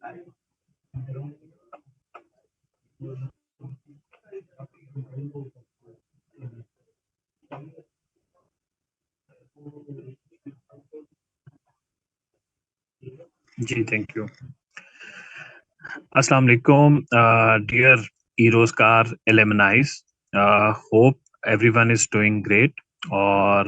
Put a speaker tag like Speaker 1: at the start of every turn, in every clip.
Speaker 1: G thank you. السلام علیکم dear eRozgaar alumnis. Hope everyone is doing great. اور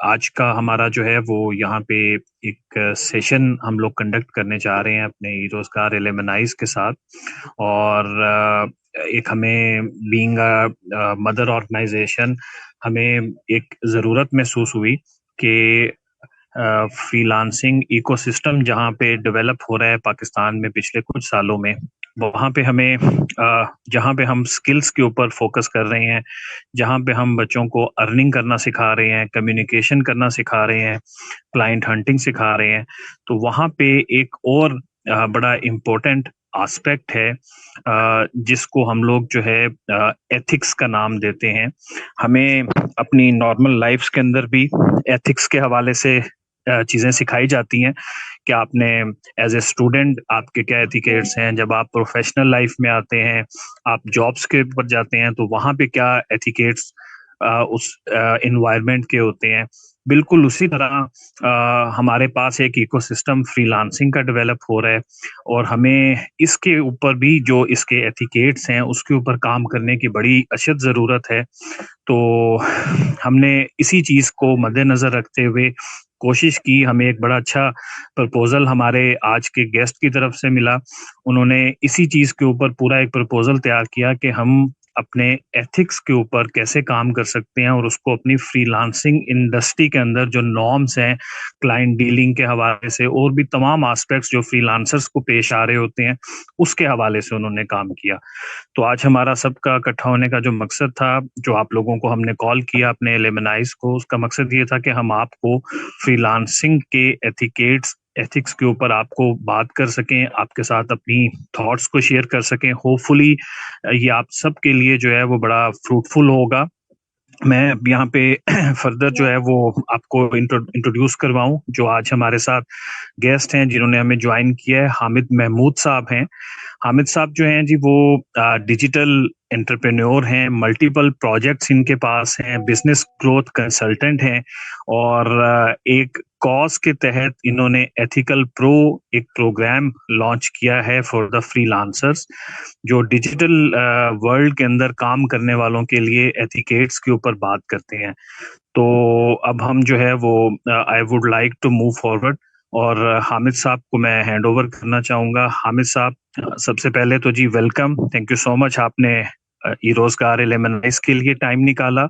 Speaker 1: آج کا ہمارا جو ہے وہ یہاں پہ ایک سیشن ہم لوگ کنڈکٹ کرنے جا رہے ہیں اپنے ایروزگار ایلمنائز کے ساتھ. اور ایک ہمیں بینگ مدر آرگنائزیشن ہمیں ایک ضرورت محسوس ہوئی کہ فری لانسنگ ایکو سسٹم جہاں پہ ڈیولپ ہو رہا ہے پاکستان میں پچھلے کچھ سالوں میں، وہاں پہ ہمیں جہاں پہ ہم سکلز کے اوپر فوکس کر رہے ہیں، جہاں پہ ہم بچوں کو ارننگ کرنا سکھا رہے ہیں، کمیونیکیشن کرنا سکھا رہے ہیں، کلائنٹ ہنٹنگ سکھا رہے ہیں، تو وہاں پہ ایک اور بڑا امپورٹنٹ آسپیکٹ ہے جس کو ہم لوگ جو ہے ایتھکس کا نام دیتے ہیں. ہمیں اپنی نارمل لائفس کے اندر بھی ایتھکس کے حوالے سے چیزیں سکھائی جاتی ہیں کہ آپ نے ایز اے اسٹوڈنٹ آپ کے کیا ایتھیکیٹس ہیں، جب آپ پروفیشنل لائف میں آتے ہیں، آپ جابس کے اوپر جاتے ہیں تو وہاں پہ کیا ایتھیکیٹس اس انوائرمنٹ کے ہوتے ہیں. بالکل اسی طرح ہمارے پاس ایک ایکو سسٹم فری لانسنگ کا ڈیولپ ہو رہا ہے اور ہمیں اس کے اوپر بھی جو اس کے ایتھیکیٹس ہیں اس کے اوپر کام کرنے کی بڑی اشد ضرورت ہے. تو ہم نے اسی چیز کو مد نظر رکھتے ہوئے کوشش کی. ہمیں ایک بڑا اچھا پرپوزل ہمارے آج کے گیسٹ کی طرف سے ملا. انہوں نے اسی چیز کے اوپر پورا ایک پرپوزل تیار کیا کہ ہم اپنے ایتھکس کے اوپر کیسے کام کر سکتے ہیں اور اس کو اپنی فری لانسنگ انڈسٹری کے اندر جو نارمس ہیں کلائنٹ ڈیلنگ کے حوالے سے اور بھی تمام آسپیکٹس جو فری لانسرز کو پیش آ رہے ہوتے ہیں اس کے حوالے سے انہوں نے کام کیا. تو آج ہمارا سب کا اکٹھا ہونے کا جو مقصد تھا، جو آپ لوگوں کو ہم نے کال کیا اپنے ایلمنائز کو، اس کا مقصد یہ تھا کہ ہم آپ کو فری لانسنگ کے ایتھکس کے اوپر آپ کو بات کر سکیں، آپ کے ساتھ اپنی تھاٹس کو شیئر کر سکیں. ہوپ فلی یہ آپ سب کے لیے جو ہے وہ بڑا فروٹفل ہوگا. میں یہاں پہ فردر جو ہے وہ آپ کو انٹروڈیوس کرواؤں جو آج ہمارے ساتھ گیسٹ ہیں جنہوں نے ہمیں جوائن کیا ہے. حامد محمود صاحب ہیں. حامد صاحب جو ہیں جی وہ ڈیجیٹل انٹرپرینور ہیں، ملٹیپل پروجیکٹس ان کے پاس ہیں، بزنس گروتھ کنسلٹنٹ ہیں اور ایک کاز کے تحت انہوں نے ایتھیکل پرو ایک پروگرام لانچ کیا ہے فار دا فری لانسرز جو ڈیجیٹل ورلڈ کے اندر کام کرنے والوں کے لیے ایتھیکیٹس کے اوپر بات کرتے ہیں. تو اب ہم جو ہے وہ I would like to move forward اور حامد صاحب کو میں ہینڈ اوور کرنا چاہوں گا. حامد صاحب سب سے پہلے تو جی ویلکم، تھینک یو سو مچ، آپ نے ایروزگار ایلمنائز کے لیے ٹائم نکالا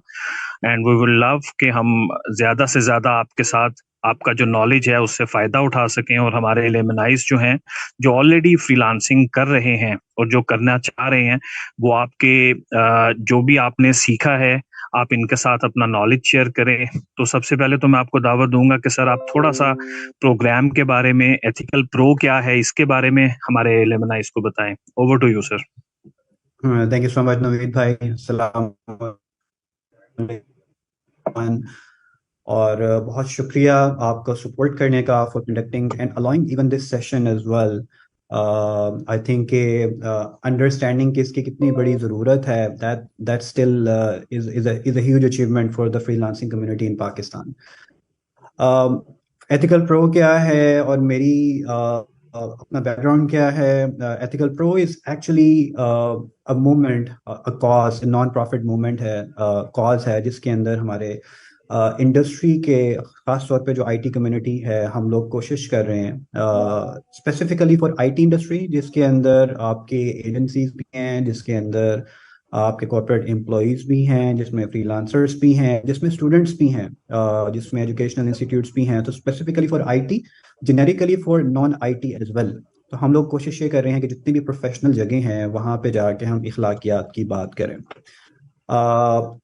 Speaker 1: اینڈ وی ول لو کہ ہم زیادہ سے زیادہ آپ کے ساتھ آپ کا جو نالج ہے اس سے فائدہ اٹھا سکیں اور ہمارے ایلمنائز جو ہیں جو آلریڈی فری لانسنگ کر رہے ہیں اور جو کرنا چاہ رہے ہیں وہ آپ کے جو بھی آپ نے سیکھا ہے آپ ان کے ساتھ اپنا نالج شیئر کریں. تو سب سے پہلے تو میں آپ کو دعوت دوں گا کہ سر آپ تھوڑا سا پروگرام کے بارے میں، ایتھیکل پرو کیا ہے، اس کے بارے میں ہمارے ایلمنائز کو بتائیں. Over to you sir.
Speaker 2: Thank you so much Naveed بھائی. السلام علیکم اور بہت شکریہ آپ کا سپورٹ کرنے کا for conducting and allowing even this session as well. I think کہ انڈرسٹینڈنگ کہ اس کی کتنی بڑی ضرورت ہے that still is a huge achievement for the freelancing community in Pakistan. Ethical pro کیا ہے اور میری اپنا بیک گراؤنڈ کیا ہے؟ Ethical pro is actually a movement, a cause, a non profit movement ہے، کاز ہے جس کے اندر ہمارے انڈسٹری کے خاص طور پہ جو آئی ٹی کمیونٹی ہے ہم لوگ کوشش کر رہے ہیں specifically for I T industry, جس کے اندر آپ کے ایجنسیز بھی ہیں، جس کے اندر آپ کے کارپوریٹ امپلائیز بھی ہیں، جس میں فری لانسرز بھی ہیں، جس میں اسٹوڈنٹس بھی ہیں، جس میں ایجوکیشنل انسٹیٹیوٹس بھی ہیں. تو specifically for I T, generically for non I T as well. تو ہم لوگ کوشش یہ کر رہے ہیں کہ جتنی بھی پروفیشنل جگہیں ہیں وہاں پہ جا کے ہم اخلاقیات کی بات کریں.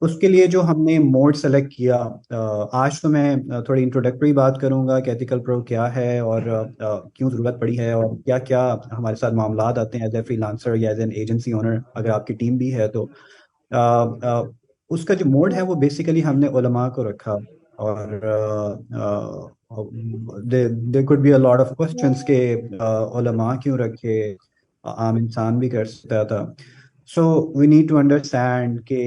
Speaker 2: اس کے لیے جو ہم نے موڈ سلیکٹ کیا، آج تو میں تھوڑی انٹروڈکٹری بات کروں گا کہ ایتھیکل پرو کیا ہے اور کیوں ضرورت پڑی ہے اور کیا کیا ہمارے ساتھ معاملات آتے ہیں ایز اے فری لانسر یا ایز این ایجنسی اونر اگر آپ کی ٹیم بھی ہے تو. اس کا جو موڈ ہے وہ بیسیکلی ہم نے علماء کو رکھا اور there could be a lot of questions کہ علماء کیوں رکھے, عام انسان بھی کر سکتا تھا. So we need to understand کہ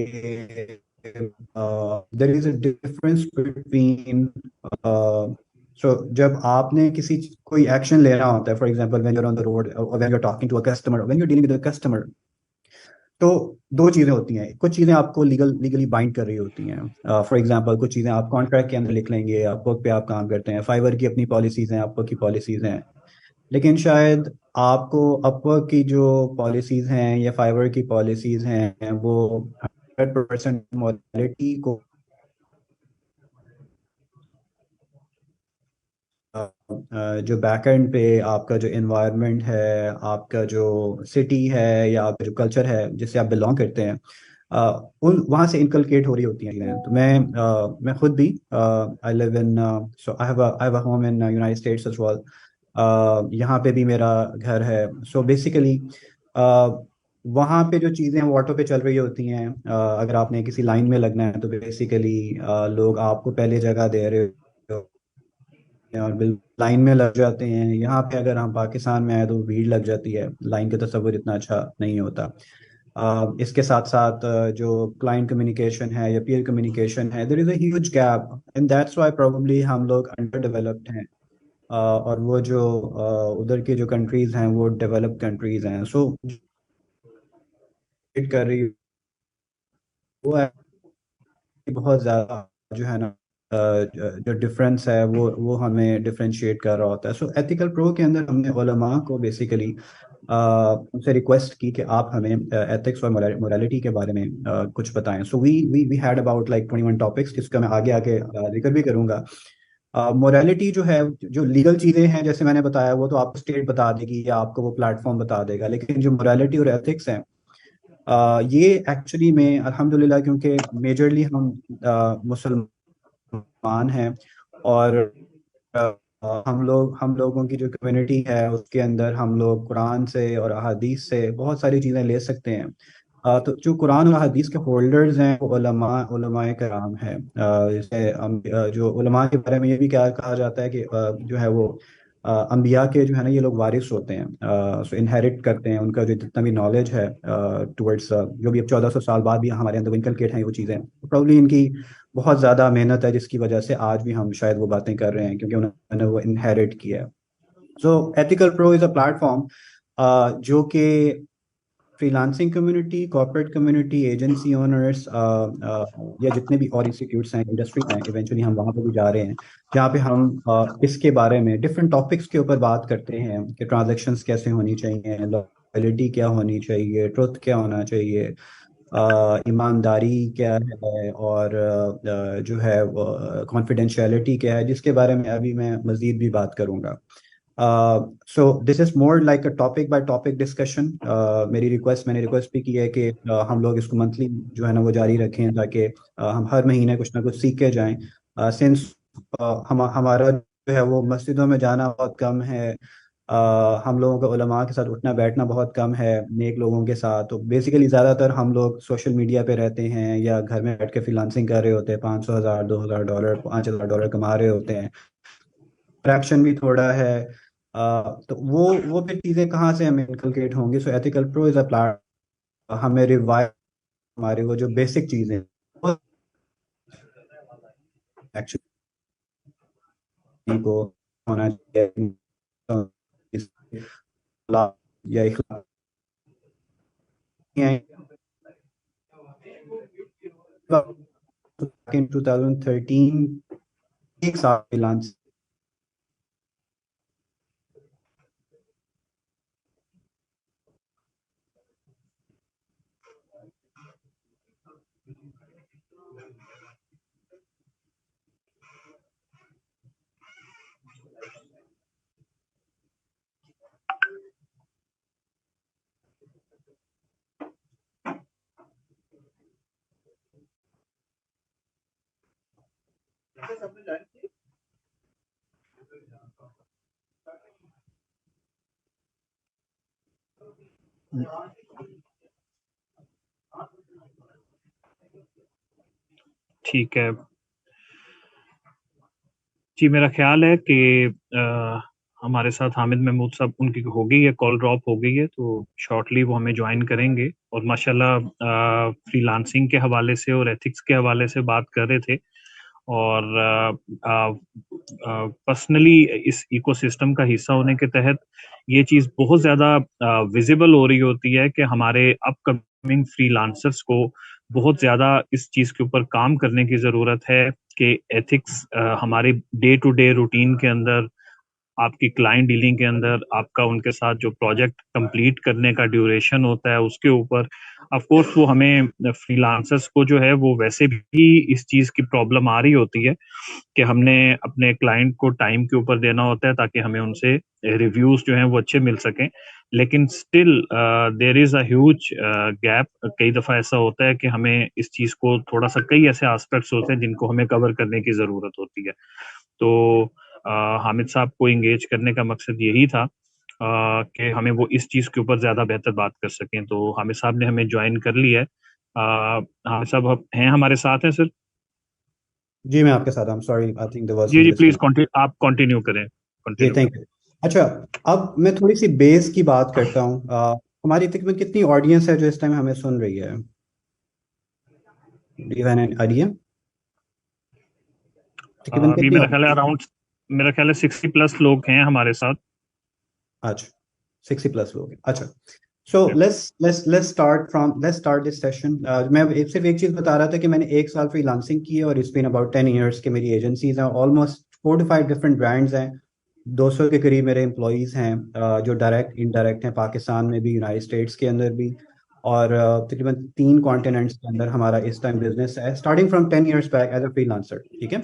Speaker 2: there is a difference between so جب آپ نے کوئی ایکشن لینا ہوتا ہے, for example when you're on the road or when you're talking to a customer, when you're dealing with a customer, تو دو چیزیں ہوتی ہیں. کچھ چیزیں آپ کو لیگلی بائنڈ کر رہی ہوتی ہیں. فار ایگزامپل کچھ چیزیں آپ کانٹریکٹ کے اندر لکھ لیں گے, آپ ورک پہ آپ کام کرتے ہیں, فائبر کی اپنی پالیسیز ہیں, آپ ورک کی پالیسیز ہیں. لیکن شاید آپ کو اپ ورک کی جو پالیسیز ہیں یا فائبر کی پالیسیز ہیں وہ 100% موڈیلٹی کو جو بیک اینڈ پہ آپ کا جو انوائرمنٹ ہے, آپ کا جو سٹی ہے یا آپ کا جو کلچر ہے جس سے آپ بلانگ کرتے ہیں, وہاں سے انکلکیٹ ہو رہی ہوتی ہیں چیزیں. تو میں خود بھی I live in so I have a home in United States as well. یہاں پہ بھی میرا گھر ہے. سو بیسیکلی وہاں پہ جو چیزیں وہ آٹو پہ چل رہی ہوتی ہیں. اگر آپ نے کسی لائن میں لگنا ہے تو بیسیکلی لوگ آپ کو پہلے جگہ دے رہے اور لائن میں لگ جاتے ہیں. یہاں پہ اگر ہم پاکستان میں آئے تو بھیڑ لگ جاتی ہے, لائن کا تصور اتنا اچھا نہیں ہوتا. اس کے ساتھ ساتھ جو کلائنٹ کمیونیکیشن ہے یا پیئر کمیونیکیشن ہے, there is a huge gap, and that's why probably ہم لوگ انڈر ڈیولپڈ ہیں, اور وہ جو ادھر کی جو کنٹریز ہیں وہ ڈیولپ کنٹریز ہیں. سو کر رہی وہ ہے بہت زیادہ جو ہے نا جو ڈفرینس ہے وہ ہمیں ڈفرینشیٹ کر رہا ہوتا ہے. سو ایتھیکل پرو کے اندر ہم نے علماء کو بیسیکلی ان سے ریکویسٹ کی کہ آپ ہمیں ایتھکس اور مورالٹی کے بارے میں کچھ بتائیں. So we had about like 21 topics, جس کا میں آگے آگے ذکر بھی کروں گا. مورالٹی جو ہے, جو لیگل چیزیں ہیں جیسے میں نے بتایا وہ تو آپ کو اسٹیٹ بتا دے گی یا آپ کو وہ پلیٹ فارم بتا دے گا, لیکن جو مورالٹی اور ایتھکس ہیں یہ ایکچولی میں الحمدللہ کیونکہ میجرلی ہم مسلمان ہیں, اور ہم لوگوں کی جو کمیونٹی ہے اس کے اندر ہم لوگ قرآن سے اور احادیث سے بہت ساری چیزیں لے سکتے ہیں. تو جو قرآن اور حدیث کے ہولڈرز ہیں وہ علماء کرام ہیں. جیسے جو علماء کے بارے میں یہ بھی کیا کہا جاتا ہے کہ جو ہے وہ انبیاء کے جو ہے نا یہ لوگ وارث ہوتے ہیں, سو انہیرٹ کرتے ہیں ان کا جو جتنا بھی نالج ہے ٹورڈس جو بھی اب 1400 سال بعد بھی ہمارے اندر انکلکیٹ ہیں وہ چیزیں, پرابلی ان کی بہت زیادہ محنت ہے جس کی وجہ سے آج بھی ہم شاید وہ باتیں کر رہے ہیں کیونکہ انہوں نے وہ انہیرٹ کیا ہے. So ethical pro is a platform جو کہ freelancing community, corporate community, agency owners یا جتنے بھی اور انسٹیٹیوٹس ہیں, انڈسٹریز ہیں, ایونچولی ہم وہاں پہ بھی جا رہے ہیں جہاں پہ ہم اس کے بارے میں ڈفرینٹ ٹاپکس کے اوپر بات کرتے ہیں کہ ٹرانزیکشنز کیسے ہونی چاہیے, لائبلٹی کیا ہونی چاہیے, ٹروتھ کیا ہونا چاہیے, ایمانداری کیا ہے, اور جو ہے کانفیڈینشیلٹی کیا ہے, جس کے بارے میں ابھی میں مزید بھی بات کروں گا. So this is more like a topic by topic discussion. میں نے ریکویسٹ بھی کی ہے کہ ہم لوگ اس کو منتھلی جو ہے نا وہ جاری رکھیں تاکہ ہم ہر مہینے کچھ نہ کچھ سیکھ کے جائیں. سنس ہمارا جو ہے وہ مسجدوں میں جانا بہت کم ہے, ہم لوگوں کا علماء کے ساتھ اٹھنا بیٹھنا بہت کم ہے, نیک لوگوں کے ساتھ, تو بیسیکلی زیادہ تر ہم لوگ سوشل میڈیا پہ رہتے ہیں یا گھر میں بیٹھ کے فری لانسنگ کر رہے ہوتے ہیں, $500,000 $2,000 $5,000 کما رہے ہوتے ہیں, فریکشن بھی تھوڑا ہے. تو وہ پھر چیزیں کہاں سے ہمیں انکلکیٹ ہوں گی. سو ethical pro is a plate, ہمیں روایت ہماری وہ جو بیسک چیزیں ایکچولی کو ہونا چاہیے یا اخلاق in 2013 ایک سال لانچ.
Speaker 1: ٹھیک ہے جی میرا خیال ہے کہ ہمارے ساتھ حامد محمود صاحب ان کی ہو گئی ہے، کال ڈراپ ہو گئی ہے، تو شارٹلی وہ ہمیں جوائن کریں گے. اور ماشاءاللہ فری لانسنگ کے حوالے سے اور ایتھکس کے حوالے سے بات کر رہے تھے. اور پرسنلی اس ایکو سسٹم کا حصہ ہونے کے تحت یہ چیز بہت زیادہ ویزیبل ہو رہی ہوتی ہے کہ ہمارے اپ کمنگ فری لانسرس کو بہت زیادہ اس چیز کے اوپر کام کرنے کی ضرورت ہے کہ ایتھکس ہمارے ڈے ٹو ڈے روٹین کے اندر، آپ کی کلائنٹ ڈیلنگ کے اندر، آپ کا ان کے ساتھ جو پروجیکٹ کمپلیٹ کرنے کا ڈیوریشن ہوتا ہے اس کے اوپر آف کورس وہ ہمیں فری لانسرس کو جو ہے وہ ویسے بھی اس چیز کی پرابلم آ رہی ہوتی ہے کہ ہم نے اپنے کلائنٹ کو ٹائم کے اوپر دینا ہوتا ہے تاکہ ہمیں ان سے ریویوز جو ہیں وہ اچھے مل سکیں. لیکن still there is a huge gap. کئی دفعہ ایسا ہوتا ہے کہ ہمیں اس چیز کو تھوڑا سا، کئی ایسے آسپیکٹس ہوتے ہیں جن کو ہمیں کور کرنے کی ضرورت ہوتی ہے. تو حامد صاحب کو انگیج کرنے کا مقصد یہی تھا کہ ہمیں وہ اس چیز کے اوپر زیادہ بہتر بات کر سکیں. تو حامد صاحب نے ہمیں جوائن کر لیا ہے. حامد صاحب ہیں ہمارے ساتھ ہیں سر؟
Speaker 2: جی میں آپ کے ساتھ ہوں. Sorry I think there was
Speaker 1: جی
Speaker 2: سم
Speaker 1: جی پلیز
Speaker 2: ڈسکنیکٹ.
Speaker 1: آپ کنٹینیو کریں.
Speaker 2: جی
Speaker 1: کنٹینیو
Speaker 2: تھینک
Speaker 1: کریں.
Speaker 2: یو. اچھا، اب میں تھوڑی سی بیس کی بات کرتا ہوں. ہماری تقریباً کتنی آڈینس ہے جو اس ٹائم ہمیں سن رہی ہے؟ Do you have an idea? تقریباً
Speaker 1: ابھی
Speaker 2: کتنی
Speaker 1: میرا خیال ہے
Speaker 2: audience؟
Speaker 1: اراؤنڈ، میرا خیال ہے 60+ لوگ ہیں ہمارے ساتھ.
Speaker 2: اچھا 60+ لوگ ہیں. اچھا so let's start this session. میں صرف ایک چیز بتا رہا تھا کہ میں نے 1 سال فری لانسنگ کی ہے اور اس بین اباؤٹ 10 ایئرس کے میری ایجنسیز ہیں. آلموسٹ 4 to 5 ڈفرنٹ برانڈز ہیں. 200 کے قریب میرے امپلائیز ہیں جو ڈائریکٹ انڈائریکٹ ہیں، پاکستان میں بھی، یونائٹڈ اسٹیٹس کے اندر بھی، اور تقریباً 3 کانٹیننٹس کے اندر ہمارا اس ٹائم بزنس ہے، starting from 10 years back as a free lancer. ٹھیک ہے،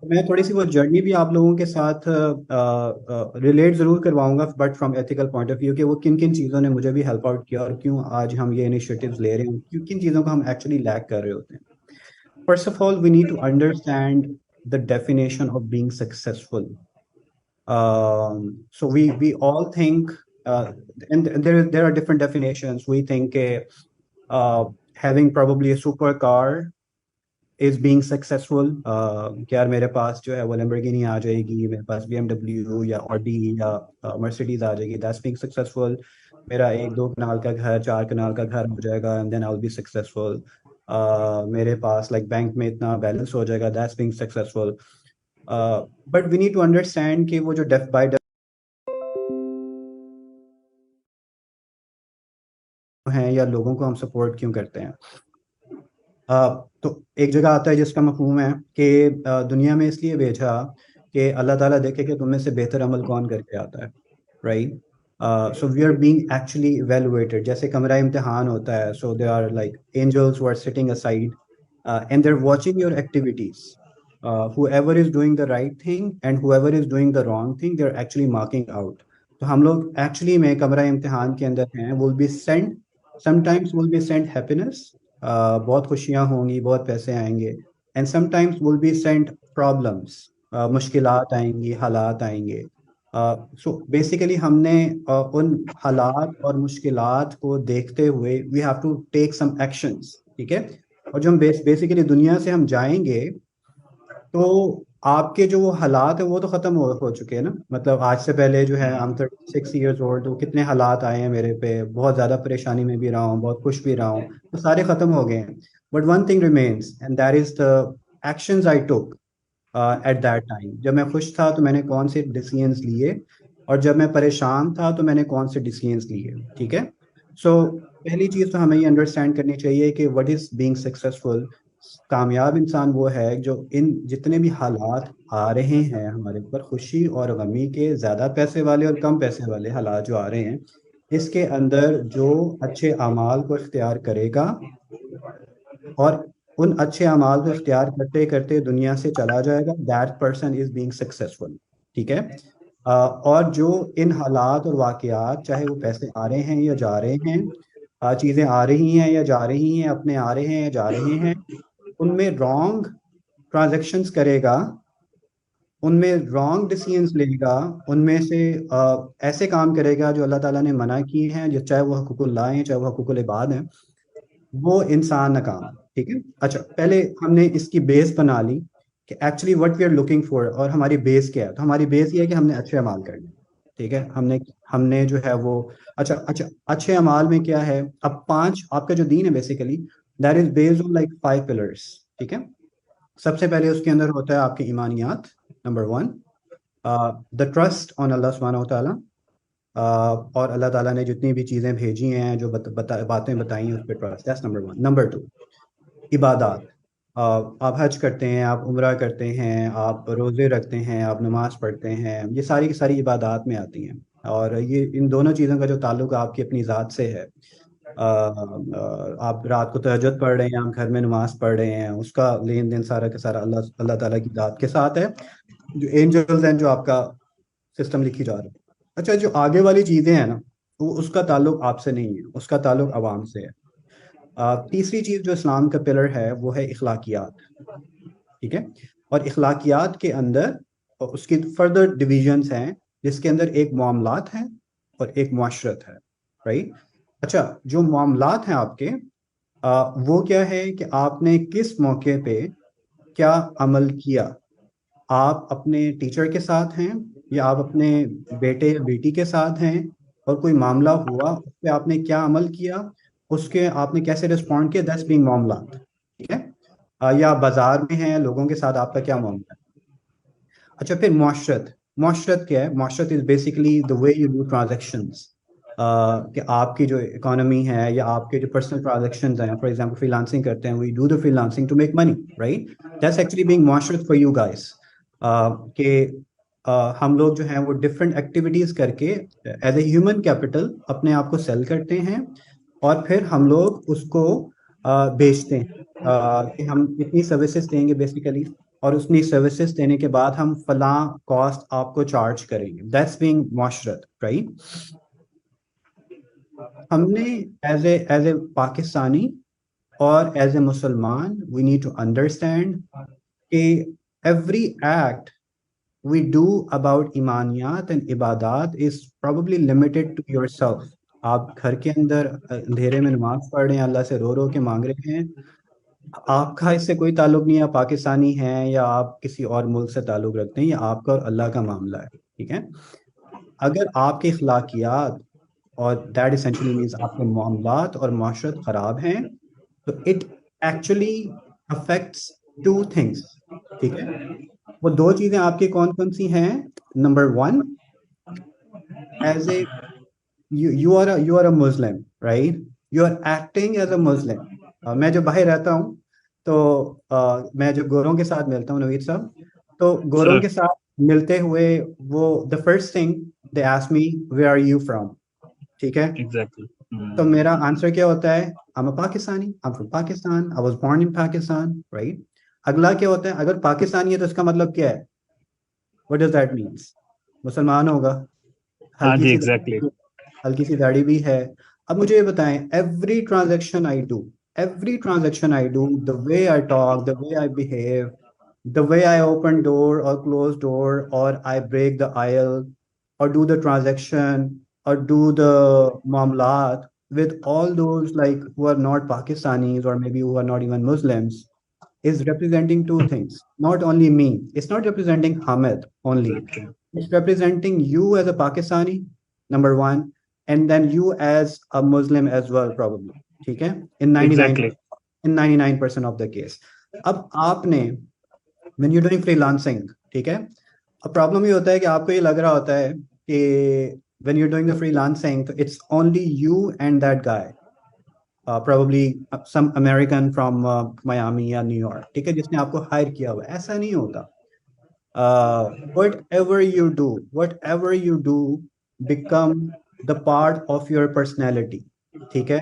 Speaker 2: میں تھوڑی سی وہ جرنی بھی آپ لوگوں کے ساتھ ریلیٹ ضرور کرواؤں گا، but from ethical point of view کہ وہ کن کن چیزوں نے مجھے بھی ہیلپ آؤٹ کیا اور کیوں آج ہم یہ انیشیٹیوز لے رہے ہیں، کن کن چیزوں کو ہم ایکچولی لیک کر رہے ہوتے ہیں. First of all we need to understand the definition of being successful. So we all think, and there are different definitions. We think having probably a supercar is being successful. کہ یار میرے پاس جو ہے وہ لیمبورگینی آ جائے گی، میرے پاس BMW یا آڈی یا مرسیڈیز آ جائے گی، that's being successful. میرا 1-2 کنال کا گھر، 4 کنال کا گھر ہو جائے گا and then I'll be successful. میرے پاس لائک بینک میں اتنا بیلنس ہو جائے گا، that's being successful. But we need to understand کہ وہ جو by ہیں یا لوگوں کو ہم سپورٹ کیوں کرتے ہیں. تو ایک جگہ آتا ہے جس کا مفہوم ہے کہ دنیا میں اس لیے بھیجا کہ اللہ تعالیٰ دیکھے کہ تم میں سے بہتر عمل کون کر کے آتا ہے، right. So we are being actually evaluated, جیسے کمرہ امتحان ہوتا ہے. So they are like angels who are sitting aside and they're watching your activities. Whoever is doing the right thing and whoever is doing the wrong thing, they're actually marking out. تو ہم لوگ actually میں کمرہ امتحان کے اندر ہیں. will be sent sometimes will be sent happiness, بہت خوشیاں ہوں گی، بہت پیسے آئیں گے. And sometimes will be sent problems, مشکلات آئیں گی، حالات آئیں گے. سو بیسیکلی ہم نے ان حالات اور مشکلات کو دیکھتے ہوئے we have to take some actions. ٹھیک ہے، اور جو ہم بیسیکلی دنیا سے ہم جائیں گے تو آپ کے جو وہ حالات ہیں وہ تو ختم ہو چکے ہیں نا. مطلب آج سے پہلے جو ہے I'm 36 years old، تو کتنے حالات آئے ہیں میرے پہ، بہت زیادہ پریشانی میں بھی رہا ہوں، بہت خوش بھی رہا ہوں، وہ سارے ختم ہو گئے ہیں. But one thing remains and that is the actions I took at that time. جب میں خوش تھا تو میں نے کون سے ڈیسیژنز لیے، اور جب میں پریشان تھا تو میں نے کون سے ڈیسیژنز لیے. ٹھیک ہے، سو پہلی چیز تو ہمیں یہ انڈرسٹینڈ کرنی چاہیے کہ وٹ از بینگ سکسیزفل. کامیاب انسان وہ ہے جو ان جتنے بھی حالات آ رہے ہیں ہمارے اوپر، خوشی اور غمی کے، زیادہ پیسے والے اور کم پیسے والے حالات جو آ رہے ہیں، اس کے اندر جو اچھے اعمال کو اختیار کرے گا اور ان اچھے اعمال کو اختیار کرتے کرتے دنیا سے چلا جائے گا، that person is being successful. ٹھیک ہے، اور جو ان حالات اور واقعات، چاہے وہ پیسے آ رہے ہیں یا جا رہے ہیں، چیزیں آ رہی ہیں یا جا رہی ہیں، اپنے آ رہے ہیں یا جا رہے ہیں، ان میں رانگ ٹرانزیکشنز کرے گا، ان میں رانگ ڈیسیژنز لے گا، ان میں سے ایسے کام کرے گا جو اللہ تعالیٰ نے منع کیے ہیں، چاہے وہ حقوق اللہ ہیں چاہے وہ حقوق العباد ہیں، وہ انسان ناکام. ٹھیک ہے، اچھا پہلے ہم نے اس کی بیس بنا لی کہ actually what we are looking for اور ہماری بیس کیا ہے. تو ہماری بیس یہ ہے کہ ہم نے اچھے اعمال کرنے. ٹھیک ہے, ہم نے جو ہے وہ اچھے اعمال میں کیا ہے. اب 5 آپ کا جو دین ہے basically that is based on like 5 pillars. ٹھیک ہے, سب سے پہلے اس کے اندر ہوتا ہے آپ کے ایمانیات. نمبر 1, دا ٹرسٹ آن اللہ سبحانہ و تعالیٰ, اور اللہ تعالیٰ نے جتنی بھی چیزیں بھیجی ہیں, جو باتیں بتائی ہیں, اس پہ ٹرسٹ. That's number 1. نمبر 2, عبادات. آپ حج کرتے ہیں, آپ عمرہ کرتے ہیں, آپ روزے رکھتے ہیں, آپ نماز پڑھتے ہیں, یہ ساری کی ساری عبادات میں آتی ہیں. اور یہ ان دونوں چیزوں کا جو تعلق آپ کی اپنی ذات سے ہے. آپ رات کو تہجد پڑھ رہے ہیں, آپ گھر میں نماز پڑھ رہے ہیں, اس کا لین دین سارا کا سارا اللہ تعالیٰ کی ذات کے ساتھ ہے. جو اینجلز ہیں جو آپ کا سسٹم لکھی جا رہا ہے. اچھا, جو آگے والی چیزیں ہیں نا, وہ اس کا تعلق آپ سے نہیں ہے, اس کا تعلق عوام سے ہے. تیسری چیز جو اسلام کا پلر ہے وہ ہے اخلاقیات. ٹھیک ہے, اور اخلاقیات کے اندر اس کی فردر ڈویژنس ہیں, جس کے اندر ایک معاملات ہیں اور ایک معاشرت ہے. رائٹ. اچھا, جو معاملات ہیں آپ کے, وہ کیا ہے کہ آپ نے کس موقع پہ کیا عمل کیا. آپ اپنے ٹیچر کے ساتھ ہیں, یا آپ اپنے بیٹے یا بیٹی کے ساتھ ہیں, اور کوئی معاملہ ہوا, اس پہ آپ نے کیا عمل کیا, اس کے آپ نے کیسے رسپونڈ کیا. دیٹس بینگ معاملات. ٹھیک ہے, یا بازار میں ہیں, لوگوں کے ساتھ آپ کا کیا معاملہ ہے. اچھا, پھر معاشرت کیا ہے. معاشرت is basically the way you do transactions. کہ آپ کی جو اکانومی ہے, یا آپ کے جو پرسنل ٹرانزیکشنز ہیں, فار ایگزامپل فری لانسنگ کرتے ہیں, we do the freelancing to make money. Right. That's actually being معاشرت فار یو گائز. کہ ہم لوگ جو ہیں وہ ڈفرینٹ ایکٹیویٹیز کر کے ایز اے ہیومن کیپٹل اپنے آپ کو سیل کرتے ہیں, اور پھر ہم لوگ اس کو بیچتے ہیں, کہ ہم اتنی سروسز دیں گے بیسیکلی, اور اتنی سروسز دینے کے بعد ہم فلاں کاسٹ آپ کو چارج کریں گے. دیٹس بینگ معاشرت. رائٹ. ہم نے ایز اے پاکستانی اور ایز اے مسلمان وی نیڈ ٹو انڈرسٹینڈ کہ every act we do about ایمانیات and عبادات is probably limited to yourself. آپ گھر کے اندر اندھیرے میں نماز پڑھ رہے ہیں, اللہ سے رو رو کے مانگ رہے ہیں, آپ کا اس سے کوئی تعلق نہیں ہے. آپ پاکستانی ہیں یا آپ کسی اور ملک سے تعلق رکھتے ہیں, یہ آپ کا اور اللہ کا معاملہ ہے. ٹھیک ہے. اگر آپ کے اخلاقیات, اور دیٹ essentially means آپ کے معاملات اور معاشرت خراب ہیں, تو اٹ ایکچولی افیکٹس 2 things. ٹھیک ہے. وہ 2 چیزیں آپ کی کون کون سی ہیں. Number 1, as a you are a Muslim, right? You are acting as a Muslim. میں جو باہر رہتا ہوں, تو میں جو گوروں کے ساتھ ملتا ہوں, نوید صاحب, تو گوروں کے ساتھ ملتے ہوئے وہ the first thing they ask me, where are you from? ٹھیک ہے. تو میرا آنسر کیا ہوتا ہے, I'm a Pakistani, I'm from Pakistan, I was born in Pakistan. Right. اگلا کیا ہوتا ہے, اگر پاکستانی ہے تو اس کا مطلب کیا ہے. What does that mean? مسلمان ہوگا, ہلکی سی داڑھی بھی ہے. اب مجھے یہ بتائیں, every transaction I do, the way I talk, the way I behave, the way I open door or close door, or I break the aisle, or do the transaction, or do the معاملات with all those like who are not Pakistanis, or maybe who are not even Muslims, is representing 2 things. Not only me, it's not representing Hamid only, it's representing you as a Pakistani, number 1, and then you as a Muslim as well, probably. ٹھیک ہے. in 99% of the case. اب آپ نے when you're doing freelancing, ٹھیک ہے, اب problem یہ ہوتا ہے کہ آپ کو یہ لگ رہا ہوتا ہے کہ when you're doing the freelancing, it's only you and that guy, probably some American from Miami یا نیو یارک, ٹھیک ہے, جس نے آپ کو ہائر کیا ہوا. ایسا نہیں ہوتا. whatever you do become the part of your personality. ٹھیک ہے.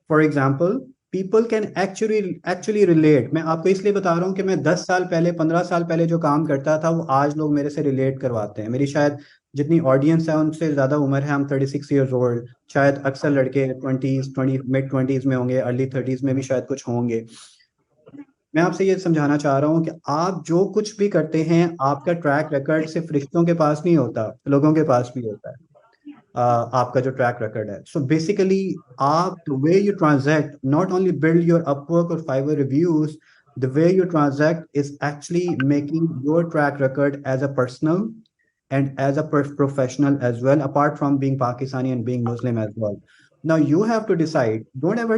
Speaker 2: For example, people can actually relate. میں آپ کو اس لیے بتا رہا ہوں کہ میں 10 سال پہلے 15 سال پہلے جو کام کرتا تھا وہ آج لوگ میرے سے ریلیٹ کرواتے ہیں. میری شاید جتنی آڈینس ہے ان سے زیادہ عمر ہے. ہم 36 ایئرز اولڈ. شاید اکثر لڑکے 20 mid 20s میں ہوں گے, ارلی 30s میں بھی شاید کچھ ہوں گے. میں آپ سے یہ سمجھانا چاہ رہا ہوں کہ آپ جو کچھ بھی کرتے ہیں, آپ کا ٹریک ریکارڈ صرف فرشتوں کے پاس نہیں ہوتا, لوگوں کے پاس بھی ہوتا ہے. آپ کا جو ٹریک ریکارڈ ہے. سو بیسیکلی آپ the way you transact not only build your Upwork or Fiverr reviews, the way you transact is actually making your track record as a personal and as a professional as well, apart from being Pakistani and being Muslim as well. Now you have to decide. Don't ever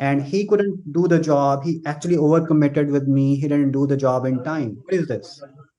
Speaker 2: and he couldn't do the job, he actually overcommitted with me, he didn't do the job in time. What is this?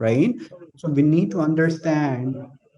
Speaker 2: right? So we need to understand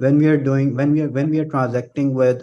Speaker 2: when we are transacting with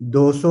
Speaker 2: 200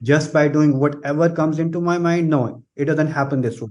Speaker 2: just by doing whatever comes into my mind? No, it doesn't happen this way.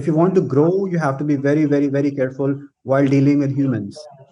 Speaker 2: If you want to grow, you have to be very very very careful while dealing with humans.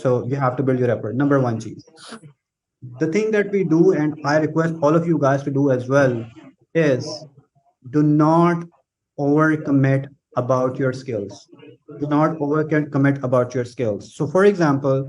Speaker 2: So you have to build your effort. Number one cheese, the thing that we do, and I request all of you guys to do as well, is do not overcommit about your skills. Do not overcommit about your skills. So for example,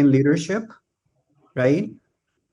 Speaker 2: in leadership, right?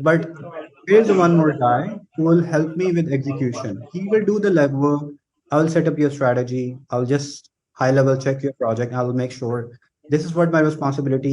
Speaker 2: but here's one more guy who will help me with execution. He will do the legwork. I will set up your strategy. I'll just high level check your project. I will make sure this is what my responsibility.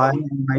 Speaker 2: I and my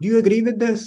Speaker 2: Do you agree with this?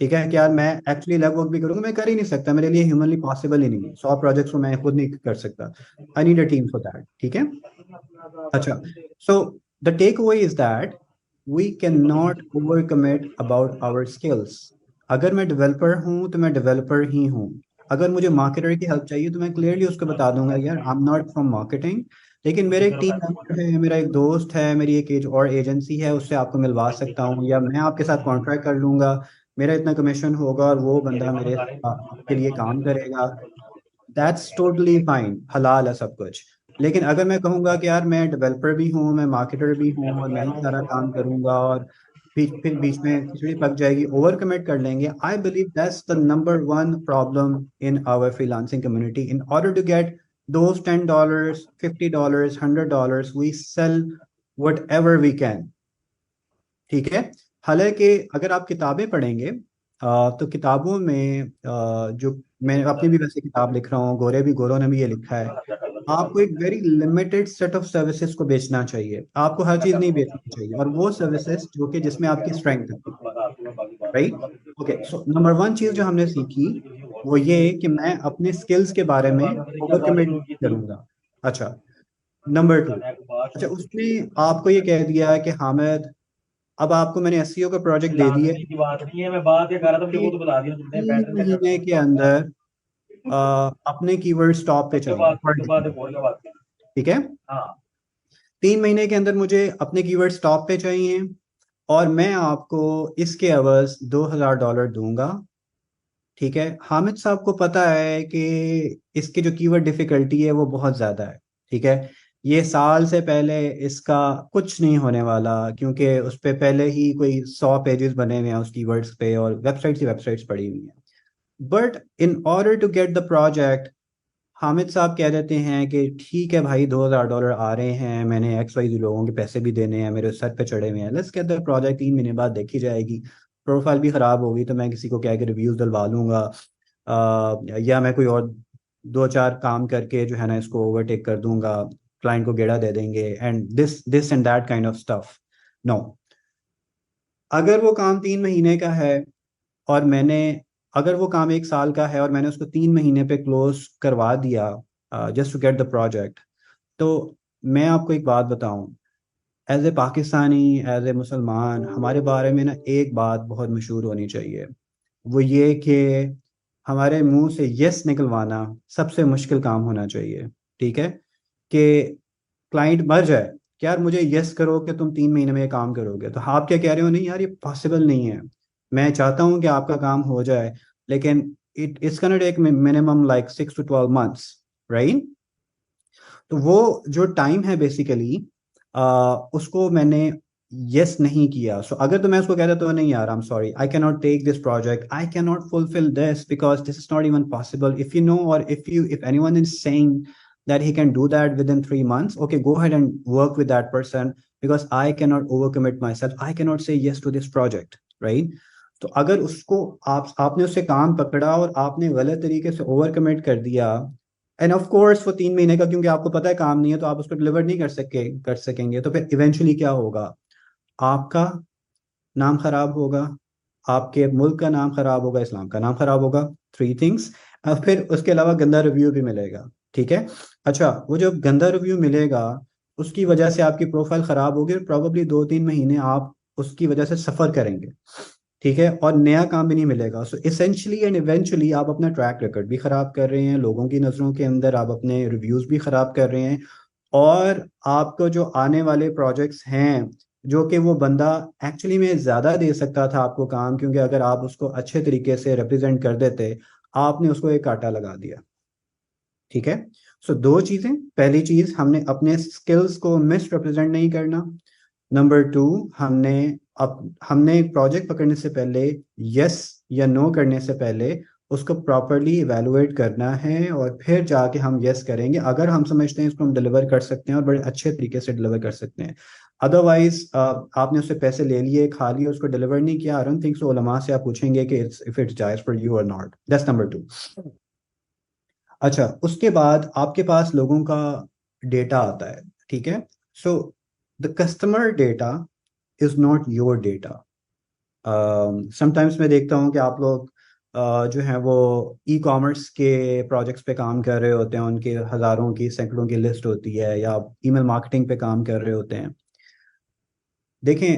Speaker 2: ٹھیک ہے کہ یار میں actually lab work بھی کروں گا، میں کر ہی نہیں سکتا، میرے لیے ہیومنلی پاسبل ہی نہیں ہے، 100 پروجیکٹس کو میں خود نہیں کر سکتا، I need a team for that. ٹھیک ہے. اچھا. So the takeaway is that we can not overcommit about our skills. اگر میں ڈیولپر ہوں تو میں ڈیولپر ہی ہوں. اگر مجھے مارکیٹر کی ہیلپ چاہیے تو میں کلیئرلی اس کو بتا دوں گا یار I am not from marketing, لیکن میرے ایک ٹیم ممبر ہے، میرا ایک دوست ہے، میری ایک اور ایجنسی ہے، اس سے آپ کو ملوا سکتا ہوں، یا میں آپ کے ساتھ کانٹریکٹ کر لوں گا، میرا اتنا کمیشن ہوگا اور وہ بندہ میرے آپ کے لیے کام کرے گا. دیٹس ٹوٹلی فائن، حلال ہے سب کچھ. لیکن اگر میں کہوں گا کہ یار میں ڈیولپر بھی ہوں، میں مارکیٹر بھی ہوں، اور میں ہی سارا کام کروں گا، اور پھر بیچ میں کھچڑی پک جائے گی، اوور کمٹ کر لیں گے. I believe that's the number one problem in our freelancing community. In order to get those $10 $50 $100 we sell whatever we can. ٹھیک ہے. حالانکہ اگر آپ کتابیں پڑھیں گے تو کتابوں میں جو میں اپنی بھی ویسے کتاب لکھ رہا ہوں، گوروں نے بھی یہ لکھا ہے، آپ کو ایک very limited set of services کو بیچنا چاہیے. آپ کو ہر چیز نہیں بیچنی چاہیے، اور وہ سروسز جو کہ جس میں آپ کی اسٹرینتھ ہے. رائٹ. اوکے. سو نمبر ون چیز جو ہم نے سیکھی وہ یہ کہ میں اپنے اسکلس کے بارے میں اوور کمٹ کروں گا. اچھا. نمبر ٹو، اچھا اس نے آپ کو یہ کہہ دیا کہ حامد اب آپ کو میں نے ایس سی او کا پروجیکٹ دے دیا ہے، 3 مہینے کے اندر اپنے کی ورڈ اسٹاپ پہ چاہیے. ٹھیک ہے. 3 مہینے کے اندر مجھے اپنے کی ورڈ اسٹاپ پہ چاہیے، اور میں آپ کو اس کے عوض $2,000 دوں گا. ٹھیک ہے. حامد صاحب کو پتا ہے کہ اس کی جو کی ورڈ ڈیفیکلٹی ہے وہ بہت زیادہ ہے. ٹھیک ہے. یہ سال سے پہلے اس کا کچھ نہیں ہونے والا، کیونکہ اس پہ پہلے ہی کوئی 100 پیجز بنے ہوئے ہیں اس کی ورڈز پہ، اور ویب سائٹس پڑی ہوئی ہیں. But in order to get the project, Hamid sahab کہہ دیتے ہیں کہ ٹھیک ہے بھائی $2,000 آ رہے ہیں، میں نے ایکس وائی زی لوگوں کے پیسے بھی دینے ہیں، میرے سر پہ چڑھے ہوئے ہیں، لیٹس گیٹ دا پروجیکٹ. 3 مہینے بعد دیکھی جائے گی، پروفائل بھی خراب ہوگی تو میں کسی کو کہہ کے ریویوز دلوا لوں گا، یا میں کوئی اور 2 4 کام کر کے جو ہے نا اس کو اوور ٹیک کر دوں گا، کلائنٹ کو گیڑا دے دیں گے، and this and that kind of stuff. No. اگر وہ کام 3 مہینے کا ہے، اور میں نے اگر وہ کام 1 سال کا ہے اور میں نے اس کو 3 مہینے پہ کلوز کروا دیا just to get the project, تو میں آپ کو ایک بات بتاؤں، as a Pakistani, as a مسلمان، ہمارے بارے میں نا ایک بات بہت مشہور ہونی چاہیے، وہ یہ کہ ہمارے منہ سے یس نکلوانا سب سے مشکل کام ہونا چاہیے. ٹھیک ہے. کہ کلائنٹ مر جائے کہ یار مجھے یس کرو کہ تم 3 مہینے میں یہ کام کرو گے، تو آپ کیا کہہ رہے ہو؟ نہیں یار یہ پاسبل نہیں ہے، میں چاہتا ہوں کہ آپ کا کام ہو جائے، لیکن it's gonna take minimum like 6 to 12 months. رائٹ. تو وہ جو ٹائم ہے بیسیکلی اس کو میں نے یس نہیں کیا. سو اگر تو میں اس کو کہہ دیتا ہوں نہیں یار I'm sorry I cannot take this project, I cannot fulfill this because this is not even possible. If you know, or if anyone is saying that he can do that within 3 months, okay, go ahead and work with that person, because I cannot overcommit myself, I cannot say yes to this project. Right. تو اگر اس کو آپ نے اس سے کام پکڑا اور آپ نے غلط طریقے سے اوور کمٹ کر دیا، اینڈ آف کورس وہ 3 مہینے کا کیونکہ آپ کو پتا ہے کام نہیں ہے تو آپ اس کو ڈلیور نہیں کر سکیں گے، تو پھر ایونچولی کیا ہوگا؟ آپ کا نام خراب ہوگا، آپ کے ملک کا نام خراب ہوگا، اسلام کا نام خراب ہوگا. 3 things. پھر اس کے علاوہ گندا ریویو بھی ملے گا. ٹھیک ہے. اچھا وہ جو گندا ریویو ملے گا اس کی وجہ سے آپ کی پروفائل خراب ہوگی، اور پروبیبلی 2 3 مہینے آپ اس کی وجہ سے سفر کریں گے. ٹھیک ہے. اور نیا کام بھی نہیں ملے گا. سو اسینشلی اینڈ ایونچولی آپ اپنا ٹریک ریکارڈ بھی خراب کر رہے ہیں، لوگوں کی نظروں کے اندر آپ اپنے ریویوز بھی خراب کر رہے ہیں، اور آپ کو جو آنے والے پروجیکٹس ہیں جو کہ وہ بندہ ایکچولی میں زیادہ دے سکتا تھا آپ کو کام، کیونکہ اگر آپ اس کو اچھے طریقے سے ریپرزینٹ کر دیتے، آپ نے اس کو ایک کاٹا لگا دیا. ٹھیک ہے. سو 2 چیزیں، پہلی چیز ہم نے اپنے اسکلس کو مس ریپرزینٹ نہیں کرنا. نمبر 2، ہم نے ایک پروجیکٹ پکڑنے سے پہلے یس یا نو کرنے سے پہلے اس کو پراپرلی ایویلویٹ کرنا ہے، اور پھر جا کے ہم یس کریں گے اگر ہم سمجھتے ہیں اس کو ہم ڈلیور کر سکتے ہیں اور بڑے اچھے طریقے سے ڈلیور کر سکتے ہیں. ادروائز آپ نے اس سے پیسے لے لیے، کھا لیے، اس کو ڈلیور نہیں کیا، I don't think so. علماء سے آپ پوچھیں گے کہ if it's جائز for you or not. That's number 2. اچھا اس کے بعد آپ کے پاس لوگوں کا ڈیٹا آتا ہے. ٹھیک ہے. So the customer data is not your data. Sometimes میں دیکھتا ہوں کہ آپ لوگ جو ہیں وہ ای کامرس کے پروجیکٹس پہ کام کر رہے ہوتے ہیں، ان کے ہزاروں کی سینکڑوں کی لسٹ ہوتی ہے، یا ای میل مارکیٹنگ پہ کام کر رہے ہوتے ہیں. دیکھیں،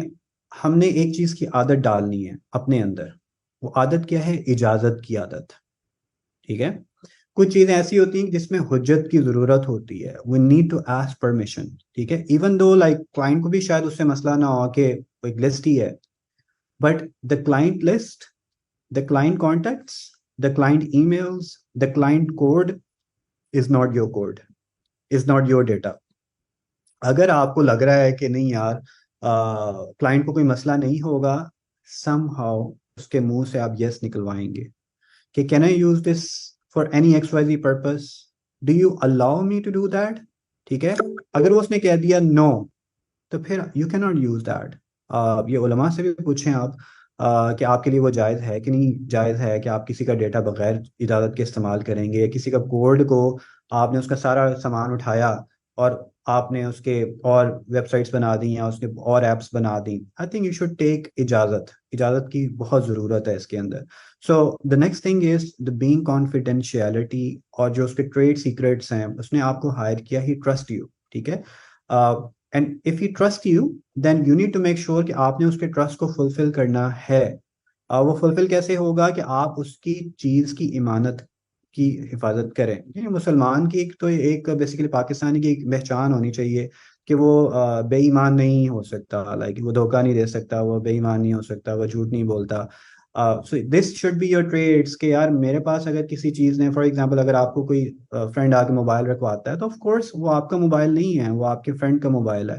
Speaker 2: ہم نے ایک چیز کی عادت ڈالنی ہے اپنے اندر. وہ عادت کیا ہے؟ اجازت کی عادت. ٹھیک ہے؟ کچھ چیزیں ایسی ہوتی ہیں جس میں حجت کی ضرورت ہوتی ہے. We need to ask permission. ٹھیک ہے؟ ایون دو لائک کلائنٹ کو بھی شاید اس سے مسئلہ نہ ہو کہ ایک لسٹ ہی ہے، but the client list, the client contacts, the client emails, the client code is not your code, is not your data. اگر آپ کو لگ رہا ہے کہ نہیں یار کلائنٹ کو کوئی مسئلہ نہیں ہوگا، سم ہاؤ اس کے منہ سے آپ یس نکلوائیں گے کہ can I use this for any X Y Z purpose, do you allow me to do that. ٹھیک ہے؟ اگر وہ اس نے کہہ دیا نو، تو پھر یو کی ناٹ یوز دیٹ. یہ علماء سے بھی پوچھیں آپ کہ آپ کے لیے وہ جائز ہے کہ نہیں جائز ہے کہ آپ کسی کا ڈیٹا بغیر اجازت کے استعمال کریں گے. کسی کا کوڈ کو آپ نے اس کا سارا سامان اٹھایا اور آپ نے اس کے اور ویب سائٹس بنا دی یا اس نے اور ایپس بنا دی. I think you should take اجازت. اجازت کی بہت ضرورت ہے اس کے اندر. So the next thing is the being confidentiality. اور جو اس کے ٹریڈ سیکریٹس ہیں، اس نے آپ کو ہائر کیا، ہی ٹرسٹ یو. ٹھیک ہے؟ And if he trust you, then you need to make sure کہ آپ نے اس کے ٹرسٹ کو فلفل کرنا ہے. وہ فلفل کیسے ہوگا؟ کہ آپ اس کی چیز کی امانت کی حفاظت کریں. مسلمان کی ایک تو ایک بیسیکلی پاکستانی کی ایک پہچان ہونی چاہیے کہ وہ بے ایمان نہیں ہو سکتا، لائک وہ دھوکہ نہیں دے سکتا، وہ بے ایمان نہیں ہو سکتا، وہ جھوٹ نہیں بولتا. So this should be your trades کہ یار میرے پاس اگر کسی چیز نے، فار ایگزامپل اگر آپ کو کوئی فرینڈ آ کے موبائل رکھواتا ہے، تو آف کورس وہ آپ کا موبائل نہیں ہے، وہ آپ کے فرینڈ کا موبائل ہے.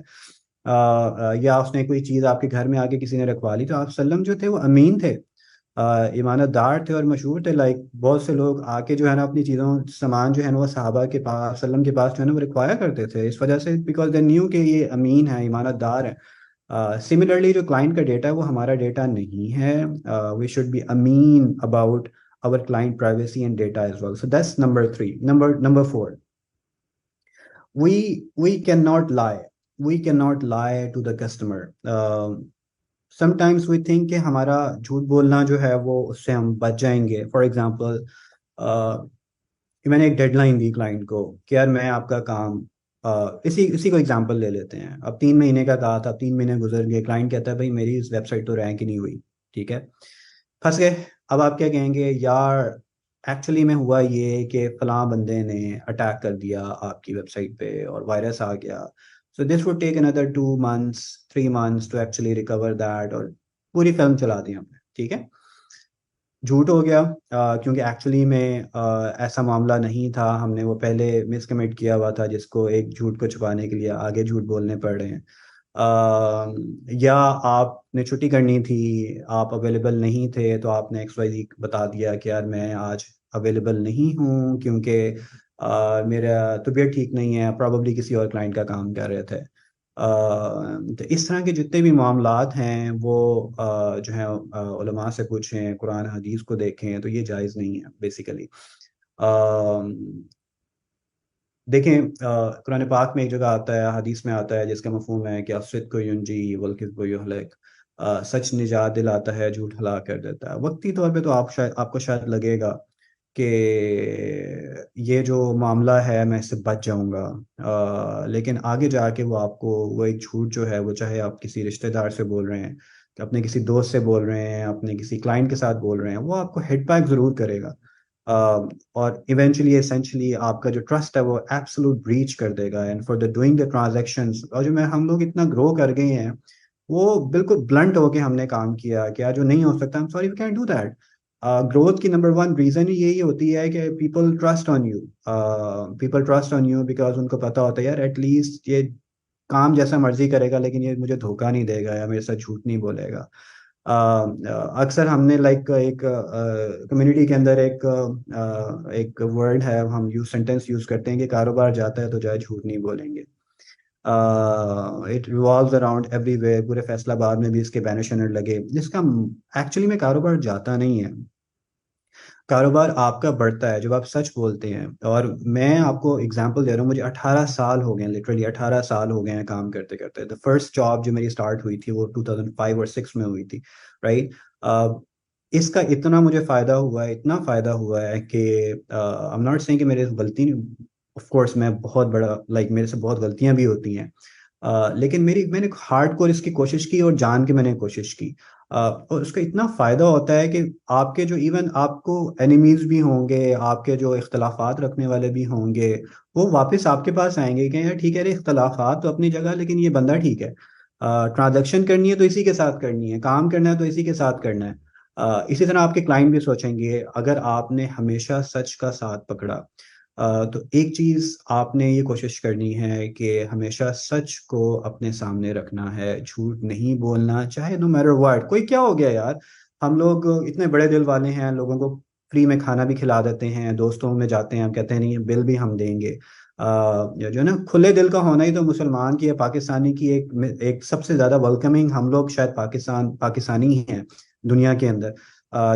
Speaker 2: یا اس نے کوئی چیز آپ کے گھر میں آ کے کسی نے رکھوا لی، تو آپ سلم جو تھے وہ امین تھے، ایمانت دار تھے اور مشہور تھے. لائک بہت سے لوگ آ کے جو ہے نا اپنی چیزوں سامان جو ہے نا وہ صحابہ کے پاس، سلم کے پاس جو ہے نا وہ رکھوایا کرتے تھے، اس وجہ سے بیکاز دے نیو کہ یہ امین ہے، ایمانت دار ہے. سملرلی جو کلائنٹ کا ڈیٹا ہے وہ ہمارا ڈیٹا نہیں ہے. We should be amen about our client privacy and data as well. So that's number 3. Number 4, we cannot lie. We cannot lie to the customer. Sometimes we think کہ ہمارا جھوٹ بولنا جو ہے وہ اس سے ہم بچ جائیں گے. فار ایگزامپل میں نے ایک ڈیڈ لائن دی کلائنٹ کو کہ یار میں آپ کا کام اسی کو ایگزامپل لے لیتے ہیں. اب 3 مہینے کا کہا تھا، 3 مہینے گزر گئے، کلائنٹ کہتا ہے بھائی میری اس ویب سائٹ تو رینک ہی نہیں ہوئی. ٹھیک ہے؟ پھنس گئے. اب آپ کیا کہیں گے؟ یار ایکچولی میں ہوا یہ کہ فلاں بندے نے اٹیک کر دیا آپ کی ویب سائٹ پہ اور وائرس آ گیا. So this would take another 2 months, 3 months to actually recover that. اور پوری فلم چلا دی ہم نے. ٹھیک ہے؟ جھوٹ ہو گیا کیونکہ ایکچولی میں ایسا معاملہ نہیں تھا. ہم نے وہ پہلے مس کمٹ کیا ہوا تھا جس کو ایک جھوٹ کو چھپانے کے لیے آگے جھوٹ بولنے پڑ رہے ہیں. یا آپ نے چھٹی کرنی تھی، آپ اویلیبل نہیں تھے، تو آپ نے ایکس وائی زی بتا دیا کہ یار میں آج اویلیبل نہیں ہوں کیونکہ میرا طبیعت ٹھیک نہیں ہے، پراببلی کسی اور کلائنٹ کا کام کر رہے تھے. تو اس طرح کے جتنے بھی معاملات ہیں وہ جو ہیں علماء سے پوچھیں، قرآن حدیث کو دیکھیں، تو یہ جائز نہیں ہے بیسیکلی. دیکھیں قرآن پاک میں ایک جگہ آتا ہے، حدیث میں آتا ہے جس کا مفہوم ہے کہ الصدق ینجی والکذب یہلک. سچ نجات دلاتا ہے، جھوٹ ہلاک کر دیتا ہے. وقتی طور پہ تو آپ کو شاید لگے گا کہ یہ جو معاملہ ہے میں اس سے بچ جاؤں گا، لیکن آگے جا کے وہ آپ کو وہ ایک جھوٹ جو ہے، وہ چاہے آپ کسی رشتہ دار سے بول رہے ہیں، کہ اپنے کسی دوست سے بول رہے ہیں، اپنے کسی کلائنٹ کے ساتھ بول رہے ہیں، وہ آپ کو ہٹ بیک ضرور کرے گا. اور ایونچولی اسینشلی آپ کا جو ٹرسٹ ہے وہ ایبسولوٹ بریچ کر دے گا. And for the doing the transactions, اور جو ہم لوگ اتنا گرو کر گئے ہیں وہ بالکل بلنٹ ہو کے ہم نے کام کیا کہ جو نہیں ہو سکتا، I'm sorry we can't do that. Growth کی نمبر 1 ریزن ہی یہی ہوتی ہے کہ people trust on you. People trust on you because ان کو پتا ہوتا ہے یار ایٹ لیسٹ یہ کام جیسا مرضی کرے گا لیکن یہ مجھے دھوکہ نہیں دے گا یا میرے ساتھ جھوٹ نہیں بولے گا. اکثر ہم نے لائک ایک کمیونٹی کے اندر ایک ورڈ ہے، ہم سینٹینس یوز کرتے ہیں کہ کاروبار جاتا ہے تو جائے جھوٹ نہیں بولیں گے. It revolves around every where. پورے فیصلہ آباد میں بھی اس کے بینر شینر لگے، جس کا ایکچولی میں کاروبار جاتا نہیں ہے. کاروبار آپ کا بڑھتا ہے جب آپ سچ بولتے ہیں. اور میں آپ کو اگزامپل دے رہا ہوں، مجھے 18 سال ہو گئے ہیں، لٹرلی 18 سال ہو گئے ہیں کام کرتے کرتے. دا فرسٹ جاب جو میری اسٹارٹ ہوئی تھی وہ 2005 اور 6 میں ہوئی تھی. رائٹ. اس کا اتنا مجھے فائدہ ہوا ہے، اتنا فائدہ ہوا ہے کہ I'm not saying کہ میرے غلطی، آف کورس میں بہت بڑا میرے سے بہت غلطیاں بھی ہوتی ہیں، لیکن میں نے ہارڈ کور اس کی کوشش کی اور جان کے میں نے کوشش کی. اور اس کا اتنا فائدہ ہوتا ہے کہ آپ کے جو ایون آپ کو اینیمیز بھی ہوں گے، آپ کے جو اختلافات رکھنے والے بھی ہوں گے، وہ واپس آپ کے پاس آئیں گے کہ یار ٹھیک ہے رے، اختلافات تو اپنی جگہ، لیکن یہ بندہ ٹھیک ہے. ٹرانزیکشن کرنی ہے تو اسی کے ساتھ کرنی ہے، کام کرنا ہے تو اسی کے ساتھ کرنا ہے. اسی طرح آپ کے کلائنٹ بھی سوچیں گے اگر آپ نے ہمیشہ سچ کا ساتھ پکڑا. تو ایک چیز آپ نے یہ کوشش کرنی ہے کہ ہمیشہ سچ کو اپنے سامنے رکھنا ہے، جھوٹ نہیں بولنا، چاہے نو میٹر واٹ. کوئی کیا ہو گیا یار، ہم لوگ اتنے بڑے دل والے ہیں، لوگوں کو فری میں کھانا بھی کھلا دیتے ہیں، دوستوں میں جاتے ہیں ہم کہتے ہیں نہیں بل بھی ہم دیں گے. جو نا کھلے دل کا ہونا ہی تو مسلمان کی یا پاکستانی کی ایک سب سے زیادہ ویلکمنگ، ہم لوگ شاید پاکستانی ہی ہیں دنیا کے اندر.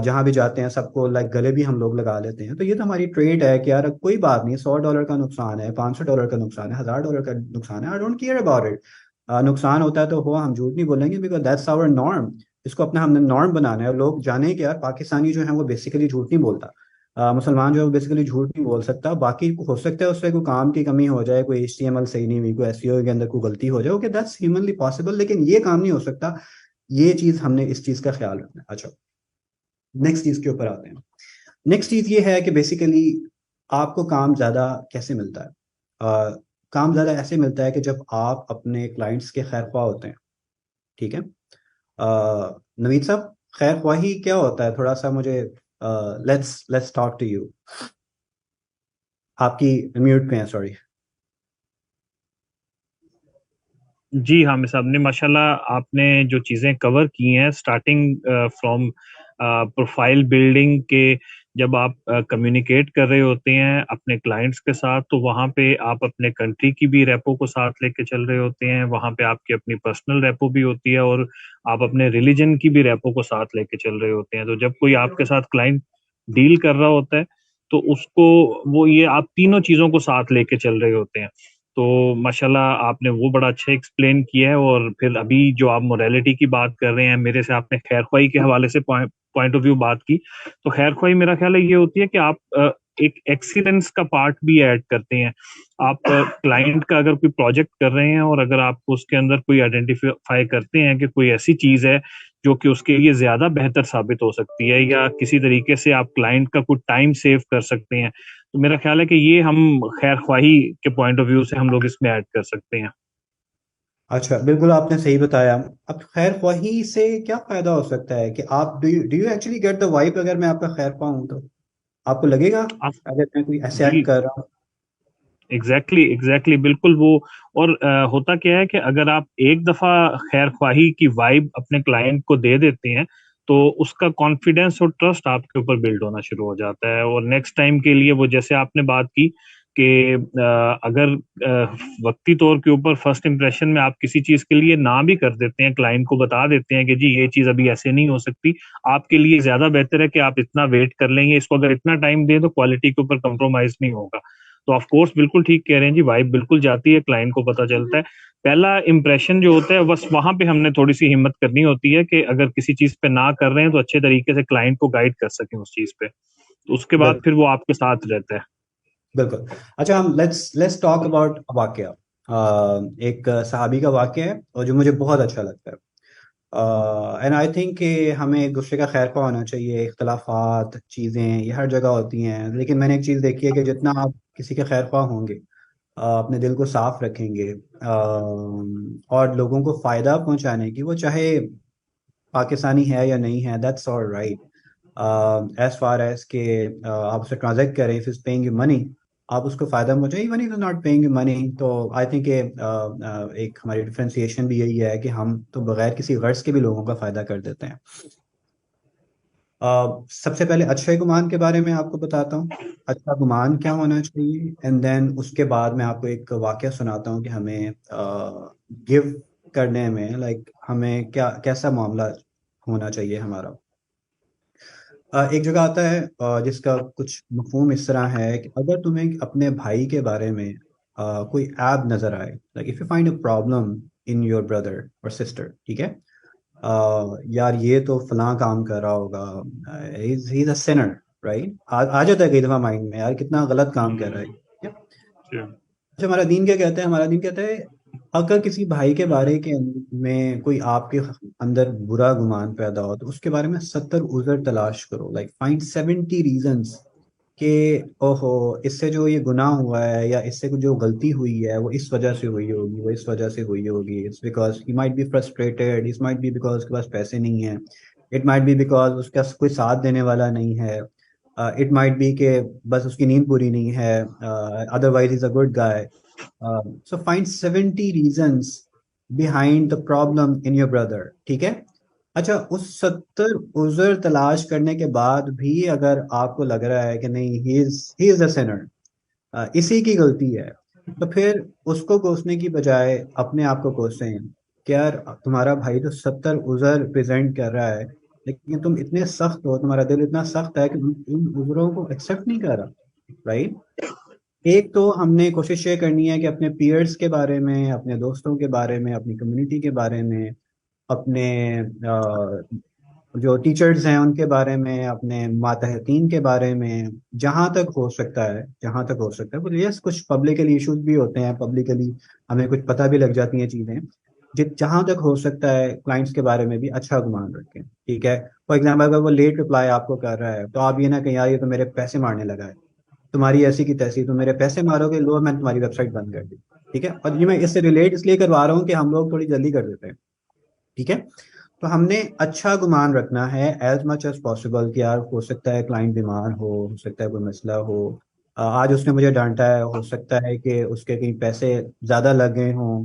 Speaker 2: جہاں بھی جاتے ہیں سب کو گلے بھی ہم لوگ لگا لیتے ہیں. تو یہ تو ہماری ٹریٹ ہے کہ یار کوئی بات نہیں، $100 کا نقصان ہے، $500 کا نقصان ہے، $1000 کا نقصان ہے، I don't care about it. نقصان ہوتا ہے تو ہو، ہم جھوٹ نہیں بولیں گے، بیکاز دیٹس آور نارم. اس کو اپنا ہم نے نارم بنانا ہے. لوگ جانیں کہ یار پاکستانی جو ہے وہ بیسیکلی جھوٹ نہیں بولتا، مسلمان جو ہے وہ بیسیکلی جھوٹ نہیں بول سکتا. باقی ہو سکتا ہے اس سے کوئی کام کی کمی ہو جائے، کوئی HTML صحیح نہیں ہوئی، کوئی SEO کے اندر کوئی غلطی ہو جائے، اوکے دیٹس ہیومنلی پاسبل، لیکن یہ کام نہیں ہو سکتا. یہ چیز ہم نے اس چیز کا خیال رکھنا ہے. اچھا، نیکسٹ چیز کے اوپر آتے ہیں. نیکسٹ چیز یہ ہے کہ بیسیکلی آپ کو کام زیادہ کیسے ملتا ہے. کام زیادہ ایسے ملتا ہے کہ جب آپ اپنے کلائنٹس کے خیر خواہ ہوتے ہیں. ٹھیک ہے نوید صاحب، خیر خواہی کیا ہوتا ہے؟ تھوڑا سا مجھے لیٹس ٹاک ٹو یو. آپ کی میوٹ پہ ہیں، سوری.
Speaker 1: جی حامد صاحب نے ماشاءاللہ آپ نے جو چیزیں کور کی ہیں اسٹارٹنگ فرام پروفائل بلڈنگ کے، جب آپ کمیونیکیٹ کر رہے ہوتے ہیں اپنے کلائنٹس کے ساتھ تو وہاں پہ آپ اپنے کنٹری کی بھی ریپو کو ساتھ لے کے چل رہے ہوتے ہیں، وہاں پہ آپ کی اپنی پرسنل ریپو بھی ہوتی ہے، اور آپ اپنے ریلیجن کی بھی ریپو کو ساتھ لے کے چل رہے ہوتے ہیں. تو جب کوئی آپ کے ساتھ کلائنٹ ڈیل کر رہا ہوتا ہے تو اس کو وہ یہ آپ تینوں چیزوں کو ساتھ لے کے چل رہے ہوتے ہیں. تو ماشاءاللہ آپ نے وہ بڑا اچھا ایکسپلین کیا ہے. اور پھر ابھی جو آپ موریلٹی کی بات کر رہے ہیں، میرے سے آپ نے خیر خواہی کے حوالے سے پوائنٹ آف ویو بات کی، تو خیر خواہی میرا خیال ہے یہ ہوتی ہے کہ آپ ایک ایکسیلنس کا پارٹ بھی ایڈ کرتے ہیں. آپ کلائنٹ کا اگر کوئی پروجیکٹ کر رہے ہیں اور اگر آپ اس کے اندر کوئی آئیڈینٹیفائی کرتے ہیں کہ کوئی ایسی چیز ہے جو کہ اس کے لیے زیادہ بہتر ثابت ہو سکتی ہے، یا کسی طریقے سے آپ کلائنٹ کا کوئی ٹائم سیو کر سکتے ہیں، تو میرا خیال ہے کہ یہ ہم خیر خواہی کے پوائنٹ آف ویو سے ہم لوگ اس میں ایڈ کر سکتے ہیں.
Speaker 2: اچھا، بالکل آپ نے صحیح بتایا. اب خیر خواہی سے کیا فائدہ ہو سکتا ہے کہ آپ do you actually get the vibe? اگر میں آپ کا خیر خواہ ہوں تو آپ کو لگے گا اگر میں کوئی ایسے
Speaker 1: جی
Speaker 2: ایکٹ کر رہا ہوں؟
Speaker 1: ایگزیکٹلی بالکل وہ. اور ہوتا کیا ہے کہ اگر آپ ایک دفعہ خیر خواہی کی وائب اپنے کلائنٹ کو دے دیتے ہیں تو اس کا کانفیڈینس اور ٹرسٹ آپ کے اوپر بلڈ ہونا شروع ہو جاتا ہے، اور نیکسٹ ٹائم کے لیے وہ جیسے آپ نے بات کی کہ اگر وقتی طور کے اوپر فرسٹ امپریشن میں آپ کسی چیز کے لیے نہ بھی کر دیتے ہیں، کلائنٹ کو بتا دیتے ہیں کہ جی یہ چیز ابھی ایسے نہیں ہو سکتی، آپ کے لیے زیادہ بہتر ہے کہ آپ اتنا ویٹ کر لیں گے، اس کو اگر اتنا ٹائم دیں تو کوالٹی کے اوپر کمپرومائز نہیں ہوگا. تو آف کورس بالکل ٹھیک کہہ رہے ہیں جی، وائب بالکل جاتی ہے، کلائنٹ کو پتا چلتا ہے. پہلا امپریشن جو ہوتا ہے بس وہاں پہ ہم نے تھوڑی سی ہمت کرنی ہوتی ہے کہ اگر کسی چیز پہ نہ کر رہے ہیں تو اچھے طریقے سے کلائنٹ کو گائیڈ کر سکیں اس چیز پہ، تو اس کے بعد
Speaker 2: بالکل
Speaker 1: پھر وہ آپ کے ساتھ رہتا ہے.
Speaker 2: بالکل. اچھا، ہم لیٹس ٹاک اباؤٹ واقعہ. ایک صحابی کا واقعہ ہے اور جو مجھے بہت اچھا لگتا ہے. اینڈ آئی تھنک کہ ہمیں ایک دوسرے کا خیر خواہ ہونا چاہیے. اختلافات چیزیں یہ ہر جگہ ہوتی ہیں، لیکن میں نے ایک چیز دیکھی ہے کہ جتنا آپ کسی کے خیر خواہ ہوں گے، اپنے دل کو صاف رکھیں گے، اور لوگوں کو فائدہ پہنچانے کی، وہ چاہے پاکستانی ہے یا نہیں ہے، that's all right. As far as کہ آپ اسے ٹرانزیکٹ کریں، if is paying you money, آپ اس کو فائدہ پہنچائیں. Even if not paying you money, تو آئی تھنک کہ ایک ہماری ڈفرینسیشن بھی یہی ہے کہ ہم تو بغیر کسی غرض کے بھی لوگوں کا فائدہ کر دیتے ہیں. سب سے پہلے اچھے گمان کے بارے میں آپ کو بتاتا ہوں، اچھا گمان کیا ہونا چاہیے، اینڈ دین اس کے بعد میں آپ کو ایک واقعہ سناتا ہوں کہ ہمیں گیو کرنے میں ہمیں کیسا معاملہ ہونا چاہیے ہمارا. ایک جگہ آتا ہے جس کا کچھ مفہوم اس طرح ہے کہ اگر تمہیں اپنے بھائی کے بارے میں کوئی ایپ نظر آئے، if you find a problem in your brother اور سسٹر، ٹھیک ہے، یار یہ تو فلاں کام کر رہا ہوگا, ہی از اے سینر, رائٹ, آ جاتا ہے کئی دفعہ مائنڈ میں, یار کتنا غلط کام کر رہا ہے. اچھا, ہمارا دین کیا کہتا ہے؟ ہمارا دین کہتا ہے اگر کسی بھائی کے بارے کے میں کوئی آپ کے اندر برا گمان پیدا ہو تو اس کے بارے میں 70 عذر تلاش کرو, لائک فائنڈ 70 ریزنس کہ اوہو اس سے جو یہ گناہ ہوا ہے یا اس سے جو غلطی ہوئی ہے وہ اس وجہ سے ہوئی ہوگی, وہ اس وجہ سے ہوئی ہوگی. It's because he might be frustrated, it might be because اس کے پاس پیسے نہیں ہیں, اٹ مائٹ بی بیکاز اس کا کوئی ساتھ دینے والا نہیں ہے, اٹ مائٹ بی کہ بس اس کی نیند پوری نہیں ہے, other wise is a good guy. So find 70 reasons behind the problem in your brother, ٹھیک ہے. اچھا, اس 70 عذر تلاش کرنے کے بعد بھی اگر آپ کو لگ رہا ہے کہ نہیں he is a sinner, اسی کی غلطی ہے, تو پھر اس کو کوسنے کی بجائے اپنے آپ کو کوسیں کہ یار تمہارا بھائی تو 70 عذر پریزنٹ کر رہا ہے لیکن تم اتنے سخت ہو, تمہارا دل اتنا سخت ہے کہ ان عذروں کو ایکسیپٹ نہیں کر رہا, رائٹ. ایک تو ہم نے کوشش یہ کرنی ہے کہ اپنے پیئرس کے بارے میں, اپنے دوستوں کے بارے میں, اپنی کمیونٹی کے بارے میں, اپنے جو ٹیچرز ہیں ان کے بارے میں, اپنے ماتحتین کے بارے میں, جہاں تک ہو سکتا ہے, جہاں تک ہو سکتا ہے. یس, کچھ پبلکلی ایشوز بھی ہوتے ہیں, پبلکلی ہمیں کچھ پتہ بھی لگ جاتی ہیں چیزیں, جہاں تک ہو سکتا ہے کلائنٹس کے بارے میں بھی اچھا گمان رکھیں, ٹھیک ہے. فار ایگزامپل اگر وہ لیٹ رپلائی آپ کو کر رہا ہے تو آپ یہ نہ کہیں یار یہ تو میرے پیسے مارنے لگا ہے, تمہاری ایسی کی تیسی, تو میرے پیسے مارو گے, لو میں نے تمہاری ویب سائٹ بند کر دی, ٹھیک ہے. اور یہ میں اس سے ریلیٹ اس لیے کروا رہا ہوں کہ ہم لوگ تھوڑی جلدی کر دیتے ہیں, ٹھیک ہے. تو ہم نے اچھا گمان رکھنا ہے ایز مچ ایز پاسبل کہ یار ہو سکتا ہے کلائنٹ بیمار ہو سکتا ہے کوئی مسئلہ ہو, آج اس نے مجھے ڈانٹا ہے, ہو سکتا ہے کہ اس کے کہیں پیسے زیادہ لگ گئے ہوں,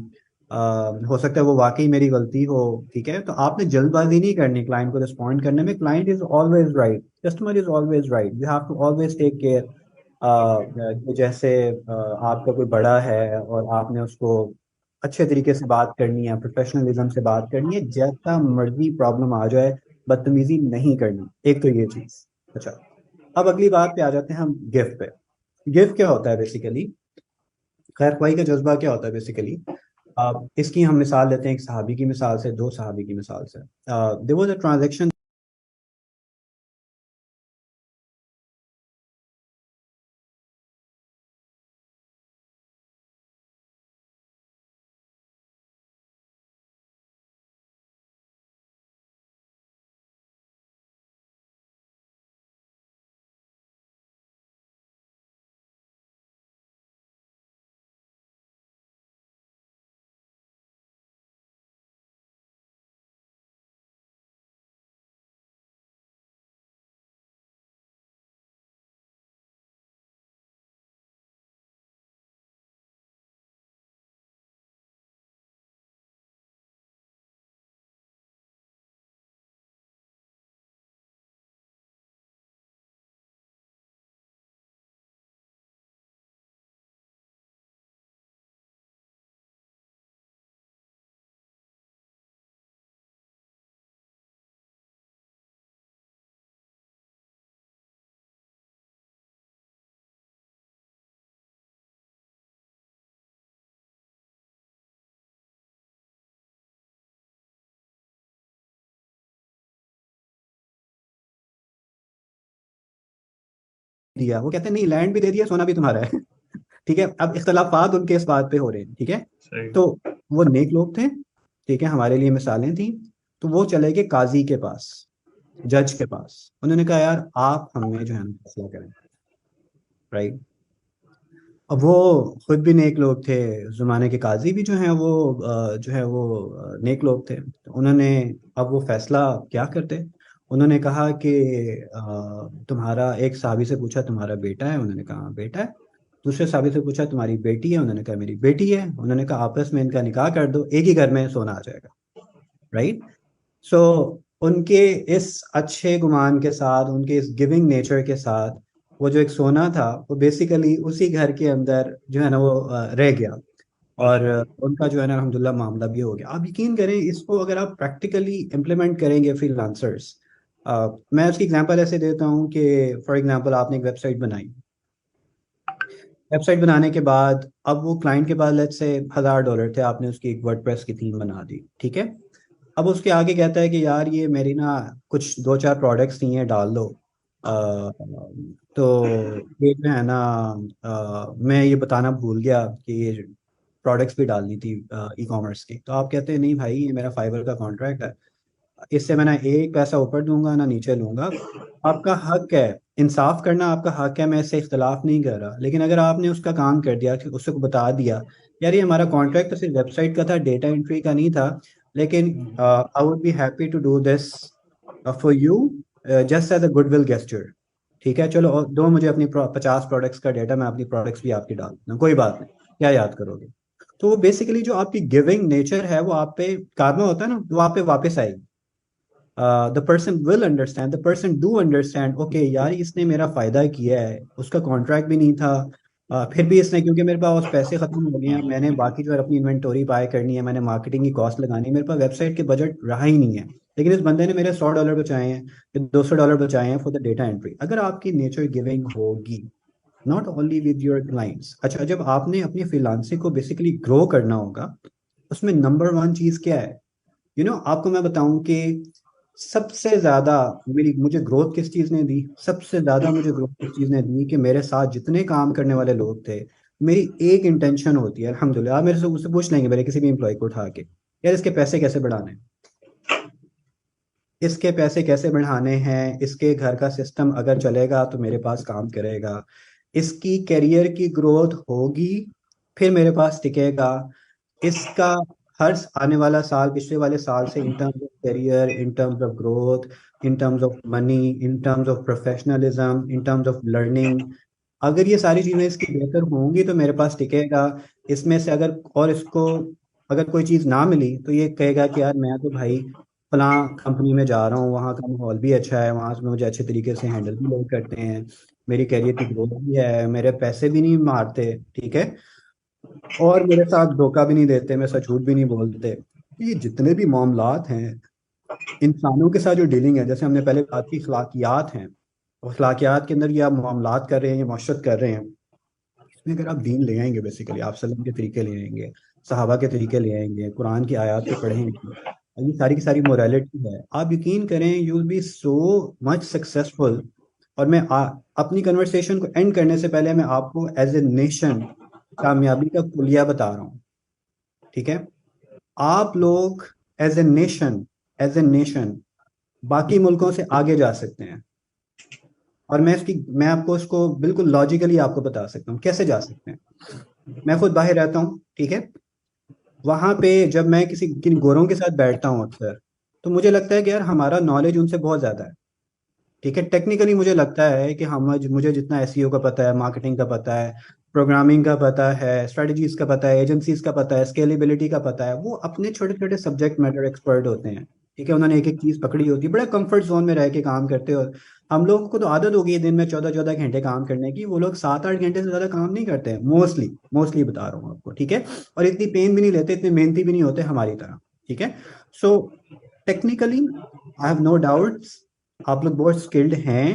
Speaker 2: ہو سکتا ہے وہ واقعی میری غلطی ہو, ٹھیک ہے. تو آپ نے جلد بازی نہیں کرنی کلائنٹ کو رسپونڈ کرنے میں. Client is always right, customer is always right, you have to always take care. جیسے آپ کا کوئی بڑا ہے اور آپ نے اس کو اچھے طریقے سے بات کرنی ہے, پروفیشنلزم سے بات کرنی ہے, جیسا مرضی پرابلم آ جائے بدتمیزی نہیں کرنی, ایک تو یہ چیز. اچھا, اب اگلی بات پہ آ جاتے ہیں ہم گفٹ پہ. گفٹ کیا ہوتا ہے بیسیکلی, خیر خواہی کا جذبہ کیا ہوتا ہے بیسیکلی. اس کی ہم مثال لیتے ہیں ایک صحابی کی مثال سے, دو صحابی کی مثال سے. there was a transaction دیا, وہ کہتے ہیں نہیں لینڈ بھی دے دیا, سونا بھی تمہارا ہے. ٹھیک ہے, اب اختلافات ان کے اس بات پہ ہو رہے ہیں, ٹھیک ہے. تو وہ نیک لوگ تھے, ٹھیک ہے, ہمارے لیے مثالیں تھیں. تو وہ چلے گئے قاضی کے پاس, جج کے پاس. انہوں نے کہا یار آپ ہمیں جو ہے فیصلہ کریں, رائٹ. اب وہ خود بھی نیک لوگ تھے, زمانے کے قاضی بھی جو ہیں وہ جو ہے وہ نیک لوگ تھے. تو انہوں نے اب وہ فیصلہ کیا کرتے, انہوں نے کہا کہ تمہارا, ایک صحابی سے پوچھا تمہارا بیٹا ہے, انہوں نے کہا بیٹا ہے. دوسرے صحابی سے پوچھا تمہاری بیٹی ہے, انہوں نے کہا میری بیٹی ہے. انہوں نے کہا آپس میں ان کا نکاح کر دو, ایک ہی گھر میں سونا آ جائے گا, رائٹ. سو ان کے اس اچھے گمان کے ساتھ, ان کے اس گیونگ نیچر کے ساتھ, وہ جو ایک سونا تھا وہ بیسیکلی اسی گھر کے اندر جو ہے نا وہ رہ گیا, اور ان کا جو ہے نا الحمدللہ معاملہ بھی ہو گیا. آپ یقین کریں اس کو اگر آپ پریکٹیکلی امپلیمنٹ کریں گے فری لانسرس, میں اس کی ایگزامپل ایسے دیتا ہوں کہ فار ایگزامپل آپ نے ایک ویب سائٹ بنائی, ویب سائٹ بنانے کے بعد اب وہ کلائنٹ کے پاس لیٹ سے $1000 تھے, آپ نے اس کی ایک ورڈ پریس کی تھیم بنا دی, ٹھیک ہے. اب اس کے آگے کہتا ہے کہ یار یہ میری نا کچھ دو چار پروڈکٹس نہیں ہیں ڈال دو، تو یہ جو ہے نا میں یہ بتانا بھول گیا کہ یہ پروڈکٹس بھی ڈالنی تھی ای کامرس کی. تو آپ کہتے ہیں نہیں بھائی یہ میرا فائبر کا کانٹریکٹ ہے، اس سے میں نہ ایک پیسہ اوپر دوں گا نہ نیچے لوں گا. آپ کا حق ہے انصاف کرنا، آپ کا حق ہے، میں اس سے اختلاف نہیں کر رہا. لیکن اگر آپ نے اس کا کام کر دیا کہ اس کو بتا دیا یار یہ ہمارا کانٹریکٹ تو صرف ویب سائٹ کا تھا، ڈیٹا انٹری کا نہیں تھا، لیکن I would be happy to do this for you just as a good will gesture. ٹھیک ہے چلو، اور دو مجھے اپنی 50 پروڈکٹس کا ڈیٹا، میں اپنی پروڈکٹس بھی آپ کی ڈال دوں، کوئی بات نہیں، کیا یاد کرو گے. تو وہ بیسیکلی جو آپ کی گیونگ نیچر ہے وہ آپ پہ کارما ہوتا ہے نا، وہ آپ پہ واپس آئے گی. the person will understand, the person do understand, okay یار اس نے میرا فائدہ کیا ہے، اس کا کانٹریکٹ بھی نہیں تھا، پھر بھی اس نے کیونکہ میرے پاس پیسے ختم ہو گئے ہیں، میں نے باقی جو ہے اپنی انوینٹوری بائی کرنی ہے، میں نے مارکیٹنگ کی کاسٹ لگانی ہے، میرے پاس ویب سائٹ کے بجٹ رہا ہی نہیں ہے، لیکن اس بندے نے میرے $100 بچائے ہیں یا $200 بچائے ہیں فور دا ڈیٹا انٹری. اگر آپ کی نیچر گیونگ ہوگی not only with your clients. اچھا جب آپ نے اپنی فریلانسنگ کو بیسیکلی گرو کرنا ہوگا، اس میں نمبر ون چیز کیا ہے؟ آپ کو میں بتاؤں کہ سب سے زیادہ مجھے گروتھ کس چیز نے دی؟ سب سے زیادہ مجھے گروتھ کس چیز نے دی کہ میرے ساتھ جتنے کام کرنے والے لوگ تھے، میری ایک انٹینشن ہوتی ہے الحمدللہ. آپ میرے سے اس سے پوچھ لیں گے میرے کسی بھی امپلائی کو اٹھا کے، یار اس کے پیسے کیسے بڑھانے ہیں، اس کے پیسے کیسے بڑھانے ہیں، اس کے گھر کا سسٹم اگر چلے گا تو میرے پاس کام کرے گا، اس کی کیریئر کی گروتھ ہوگی پھر میرے پاس ٹکے گا، اس کا ہر آنے والا سال پچھلے والے سال سے in terms of career, in terms of growth, in terms of money, in terms of professionalism, in terms of learning, اگر یہ ساری چیزیں اس کی بہتر ہوں گی تو میرے پاس ٹکے گا. اس میں سے اگر اور اس کو اگر کوئی چیز نہ ملی تو یہ کہے گا کہ یار میں تو بھائی فلاں کمپنی میں جا رہا ہوں، وہاں کا ماحول بھی اچھا ہے، وہاں سے مجھے اچھے طریقے سے ہینڈل بھی لوگ کرتے ہیں، میری کیریئر کی گروتھ بھی ہے، میرے پیسے بھی نہیں مارتے، ٹھیک ہے، اور میرے ساتھ دھوکہ بھی نہیں دیتے، میں سچ جھوٹ بھی نہیں بولتے. یہ جتنے بھی معاملات ہیں انسانوں کے ساتھ جو ڈیلنگ ہے، جیسے ہم نے پہلے بات کی اخلاقیات ہیں، اخلاقیات کے اندر یہ آپ معاملات کر رہے ہیں یا معاشرت کر رہے ہیں، اس میں اگر آپ دین لے آئیں گے، بیسیکلی آپ سلم کے طریقے لے آئیں گے، صحابہ کے طریقے لے آئیں گے، قرآن کی آیات کو پڑھیں گے، یہ ساری کی ساری موریلٹی ہے، آپ یقین کریں you will be so much successful. اور میں اپنی کنورسیشن کو اینڈ کرنے سے پہلے میں آپ کو ایز اے نیشن کامیابی کا کلیہ بتا رہا ہوں. ٹھیک ہے، آپ لوگ ایز اے نیشن باقی ملکوں سے آگے جا سکتے ہیں، اور میں آپ کو اس کو بالکل لاجیکلی آپ کو بتا سکتا ہوں کیسے جا سکتے ہیں. میں خود باہر رہتا ہوں، ٹھیک ہے، وہاں پہ جب میں کن گوروں کے ساتھ بیٹھتا ہوں اکثر، تو مجھے لگتا ہے کہ یار ہمارا نالج ان سے بہت زیادہ ہے. ٹھیک ہے، ٹیکنیکلی مجھے لگتا ہے کہ مجھے جتنا ایس ای او کا پتہ ہے، مارکیٹنگ کا پتہ ہے، پروگرامنگ کا پتہ ہے، اسٹریٹجیز کا پتہ ہے، ایجنسیز کا پتہ ہے، اسکیلیبلٹی کا پتہ ہے، وہ اپنے چھوٹے چھوٹے سبجیکٹ میٹر ایکسپرٹ ہوتے ہیں. ٹھیک ہے، انہوں نے ایک ایک چیز پکڑی ہوتی ہے، بڑے کمفرٹ زون میں رہ کے کام کرتے ہو. ہم لوگوں کو تو عادت ہو گئی ہے دن میں 14 14 گھنٹے کام کرنے کی، وہ لوگ 7 8 گھنٹے سے زیادہ کام نہیں کرتے ہیں، موسٹلی بتا رہا ہوں آپ کو. ٹھیک ہے، اور اتنی پین بھی نہیں لیتے، اتنے محنتی بھی نہیں ہوتے ہماری طرح. ٹھیک ہے، so technically I have no doubts آپ لوگ بہت اسکلڈ ہیں،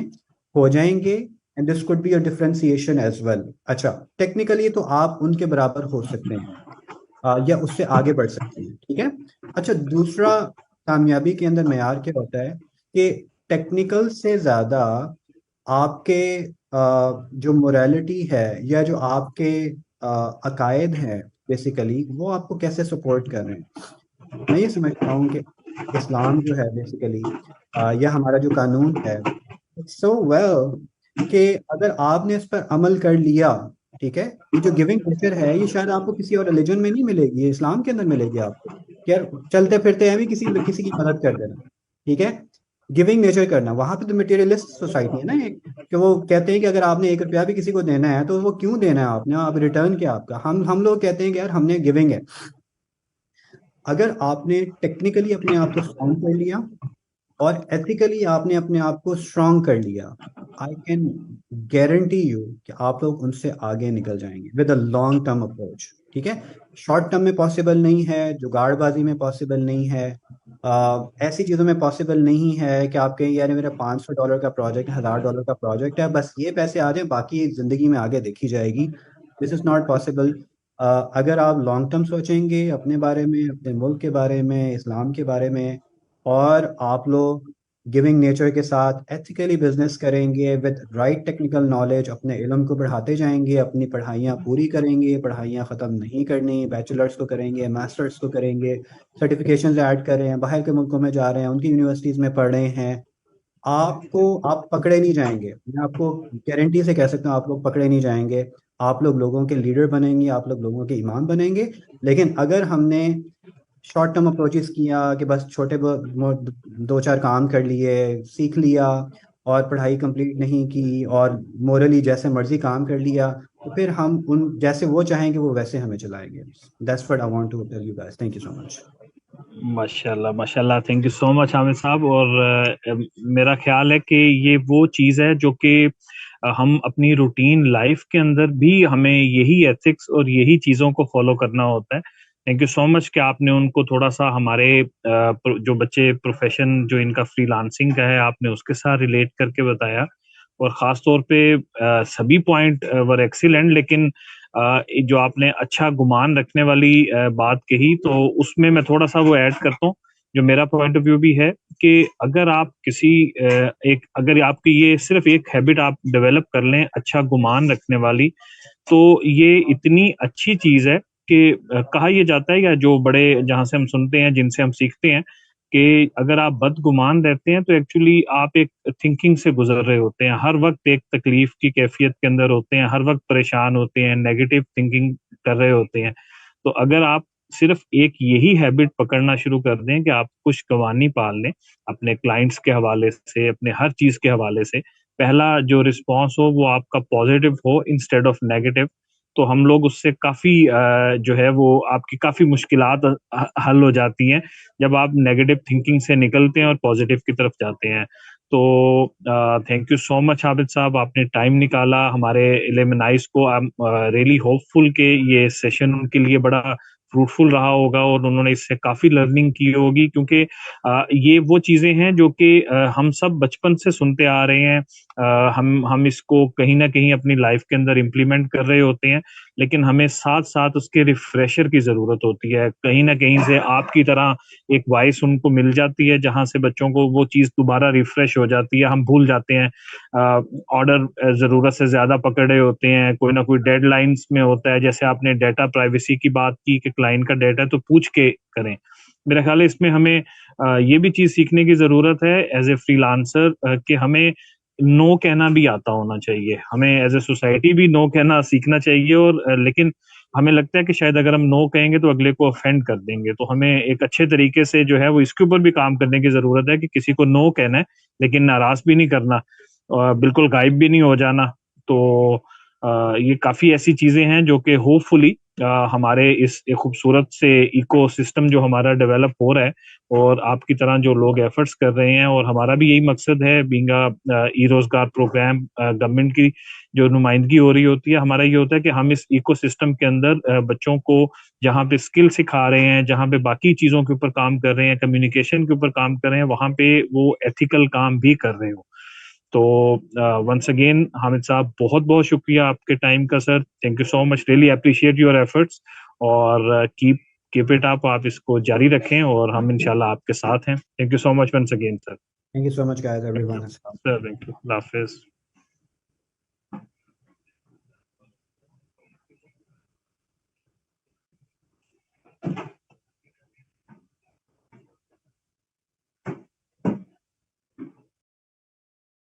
Speaker 2: ہو جائیں گے، and this could be a differentiation as well. اچھا ٹیکنیکلی تو آپ ان کے برابر ہو سکتے ہیں، یا اس سے آگے بڑھ سکتے ہیں. ٹھیک ہے، اچھا دوسرا کامیابی کے اندر معیار کیا ہوتا ہے کہ ٹیکنیکل سے زیادہ آپ کے جو موریلٹی ہے یا جو آپ کے عقائد ہیں بیسیکلی وہ آپ کو کیسے سپورٹ کر رہے ہیں. میں یہ سمجھتا ہوں کہ اسلام جو ہے بیسیکلی یا ہمارا جو قانون ہے سو ویل کہ اگر آپ نے اس پر عمل کر لیا، ٹھیک ہے، یہ جو گیونگ نیچر ہے یہ شاید آپ کو کسی اور ریلیجن میں نہیں ملے گی، یہ اسلام کے اندر ملے گی آپ کو. یار چلتے پھرتے ہیں بھی کسی کی مدد کر دینا، ٹھیک ہے، گیونگ نیچر کرنا. وہاں پہ تو مٹیریلسٹ سوسائٹی ہے نا ایک، کہ وہ کہتے ہیں کہ اگر آپ نے 1 روپیہ بھی کسی کو دینا ہے تو وہ کیوں دینا ہے آپ نے، آپ ریٹرن کیا آپ کا. ہم لوگ کہتے ہیں کہ یار ہم نے گیونگ ہے. اگر آپ نے ٹیکنیکلی اپنے آپ کو اسٹرانگ کر لیا اور ایتھیکلی آپ نے اپنے آپ کو اسٹرانگ کر لیا، آئی کین گارنٹی یو کہ آپ لوگ ان سے آگے نکل جائیں گے with a long term approach. ٹھیک ہے، شارٹ ٹرم میں پاسبل نہیں ہے، جگاڑ بازی میں پاسبل نہیں ہے، ایسی چیزوں میں پاسبل نہیں ہے کہ آپ کہیں یار میرا $500 کا پروجیکٹ ہے، $1000 کا پروجیکٹ ہے، بس یہ پیسے آ جائیں باقی زندگی میں آگے دیکھی جائے گی. دس از ناٹ پاسبل. اگر آپ لانگ ٹرم سوچیں گے اپنے بارے میں، اپنے ملک کے بارے میں، اسلام کے بارے میں، اور آپ لوگ گونگ نیچر کے ساتھ ایتھیکلی بزنس کریں گے ود رائٹ ٹیکنیکل نالج، اپنے علم کو بڑھاتے جائیں گے، اپنی پڑھائیاں پوری کریں گے، پڑھائیاں ختم نہیں کرنی، بیچلرس کو کریں گے، ماسٹرس کو کریں گے، سرٹیفکیشنز ایڈ کر رہے ہیں، باہر کے ملکوں میں جا رہے ہیں، ان کی یونیورسٹیز میں پڑھ رہے ہیں، آپ پکڑے نہیں جائیں گے، میں آپ کو گارنٹی سے کہہ سکتا ہوں آپ لوگ پکڑے نہیں جائیں گے، آپ لوگ لوگوں کے لیڈر بنیں گے، آپ لوگ لوگوں کے امام بنیں گے۔ لیکن اگر ہم نے شارٹ ٹرم اپروچز کیا کہ بس چھوٹے دو چار کام کر لیے، سیکھ لیا اور پڑھائی کمپلیٹ نہیں کی اور مورلی جیسے مرضی کام کر لیا، تو پھر ہم ان جیسے وہ چاہیں گے وہ ویسے ہمیں چلائیں گے۔ That's what I want to tell you guys. Thank you so much.
Speaker 1: ماشاء اللہ تھینک یو سو مچ حامد صاحب. اور میرا خیال ہے کہ یہ وہ چیز ہے جو کہ ہم اپنی روٹین لائف کے اندر بھی ہمیں یہی ایتھکس اور یہی چیزوں کو فالو کرنا ہوتا ہے. تھینک یو سو مچ کہ آپ نے ان کو تھوڑا سا ہمارے جو بچے پروفیشن جو ان کا فری لانسنگ کا ہے آپ نے اس کے ساتھ ریلیٹ کر کے بتایا، اور خاص طور پہ سبھی پوائنٹ ور ایکسیلنٹ، لیکن جو آپ نے اچھا گمان رکھنے والی بات کہی تو اس میں تھوڑا سا وہ ایڈ کرتا ہوں. جو میرا پوائنٹ آف ویو بھی ہے کہ اگر آپ اگر آپ کی یہ صرف ایک ہیبٹ آپ ڈیولپ کر لیں اچھا گمان رکھنے والی، تو یہ اتنی اچھی چیز ہے کہ کہا یہ جاتا ہے، یا جو بڑے جہاں سے ہم سنتے ہیں جن سے ہم سیکھتے ہیں، کہ اگر آپ بدگمان رہتے ہیں تو ایکچولی آپ ایک تھنکنگ سے گزر رہے ہوتے ہیں، ہر وقت ایک تکلیف کی کیفیت کے اندر ہوتے ہیں، ہر وقت پریشان ہوتے ہیں، نیگیٹو تھنکنگ کر رہے ہوتے ہیں. تو اگر آپ صرف ایک یہی ہیبٹ پکڑنا شروع کر دیں کہ آپ خوشگوانی پال لیں اپنے کلائنٹس کے حوالے سے، اپنے ہر چیز کے حوالے سے، پہلا جو رسپانس ہو وہ آپ کا positive who instead of negative, تو ہم لوگ اس سے کافی جو ہے وہ آپ کی کافی مشکلات حل ہو جاتی ہیں جب آپ نیگیٹو تھنکنگ سے نکلتے ہیں اور پازیٹیو کی طرف جاتے ہیں. تو تھینک یو سو مچ عابد صاحب، آپ نے ٹائم نکالا ہمارے ایلیمنائز کو. آئی ایم ریئلی ہوپ فل کہ یہ سیشن ان کے لیے بڑا فروٹفل رہا ہوگا اور انہوں نے اس سے کافی لرننگ کی ہوگی، کیونکہ یہ وہ چیزیں ہیں جو کہ ہم سب بچپن سے سنتے آ رہے ہیں، ہم اس کو کہیں نہ کہیں اپنی لائف کے اندر امپلیمنٹ کر رہے ہوتے ہیں، لیکن ہمیں ساتھ ساتھ اس کے ریفریشر کی ضرورت ہوتی ہے. کہیں نہ کہیں سے آپ کی طرح ایک وائس ان کو مل جاتی ہے جہاں سے بچوں کو وہ چیز دوبارہ ریفریش ہو جاتی ہے. ہم بھول جاتے ہیں، آرڈر ضرورت سے زیادہ پکڑے ہوتے ہیں، کوئی نہ کوئی ڈیڈ لائنس میں ہوتا ہے. جیسے آپ نے ڈیٹا پرائیویسی کی بات کی کہ کلائنٹ کا ڈیٹا تو پوچھ کے کریں، میرا خیال ہے اس میں ہمیں یہ بھی چیز سیکھنے کی ضرورت ہے ایز اے فری لانسر کہ ہمیں نو کہنا بھی آتا ہونا چاہیے. ہمیں ایز اے سوسائٹی بھی نو کہنا سیکھنا چاہیے، اور لیکن ہمیں لگتا ہے کہ شاید اگر ہم نو کہیں گے تو اگلے کو افینڈ کر دیں گے. تو ہمیں ایک اچھے طریقے سے جو ہے وہ اس کے اوپر بھی کام کرنے کی ضرورت ہے کہ کسی کو نو کہنا ہے لیکن ناراض بھی نہیں کرنا، بالکل غائب بھی نہیں ہو جانا. تو یہ کافی ایسی چیزیں ہیں جو کہ ہوپ فلی ہمارے اس ایک خوبصورت سے ایکو سسٹم جو ہمارا ڈیولپ ہو رہا ہے، اور آپ کی طرح جو لوگ ایفرٹس کر رہے ہیں، اور ہمارا بھی یہی مقصد ہے بینگ ای روزگار پروگرام گورنمنٹ کی جو نمائندگی ہو رہی ہوتی ہے، ہمارا یہ ہوتا ہے کہ ہم اس ایکو سسٹم کے اندر بچوں کو جہاں پہ اسکل سکھا رہے ہیں، جہاں پہ باقی چیزوں کے اوپر کام کر رہے ہیں، کمیونیکیشن کے اوپر کام کر رہے ہیں، وہاں پہ وہ ایتھیکل کام بھی کر رہے ہو. تو ونس اگین حامد صاحب بہت بہت شکریہ آپ کے ٹائم کا sir. Thank you so much, really appreciate your efforts, اور کیپ اٹ اپ، آپ اس کو جاری رکھیں اور ہم انشاءاللہ آپ کے ساتھ ہیں. Thank you so much once again sir.
Speaker 2: Thank you so much, guys,
Speaker 1: thank you
Speaker 2: everyone.
Speaker 1: Sir, thank you, اللہ حافظ.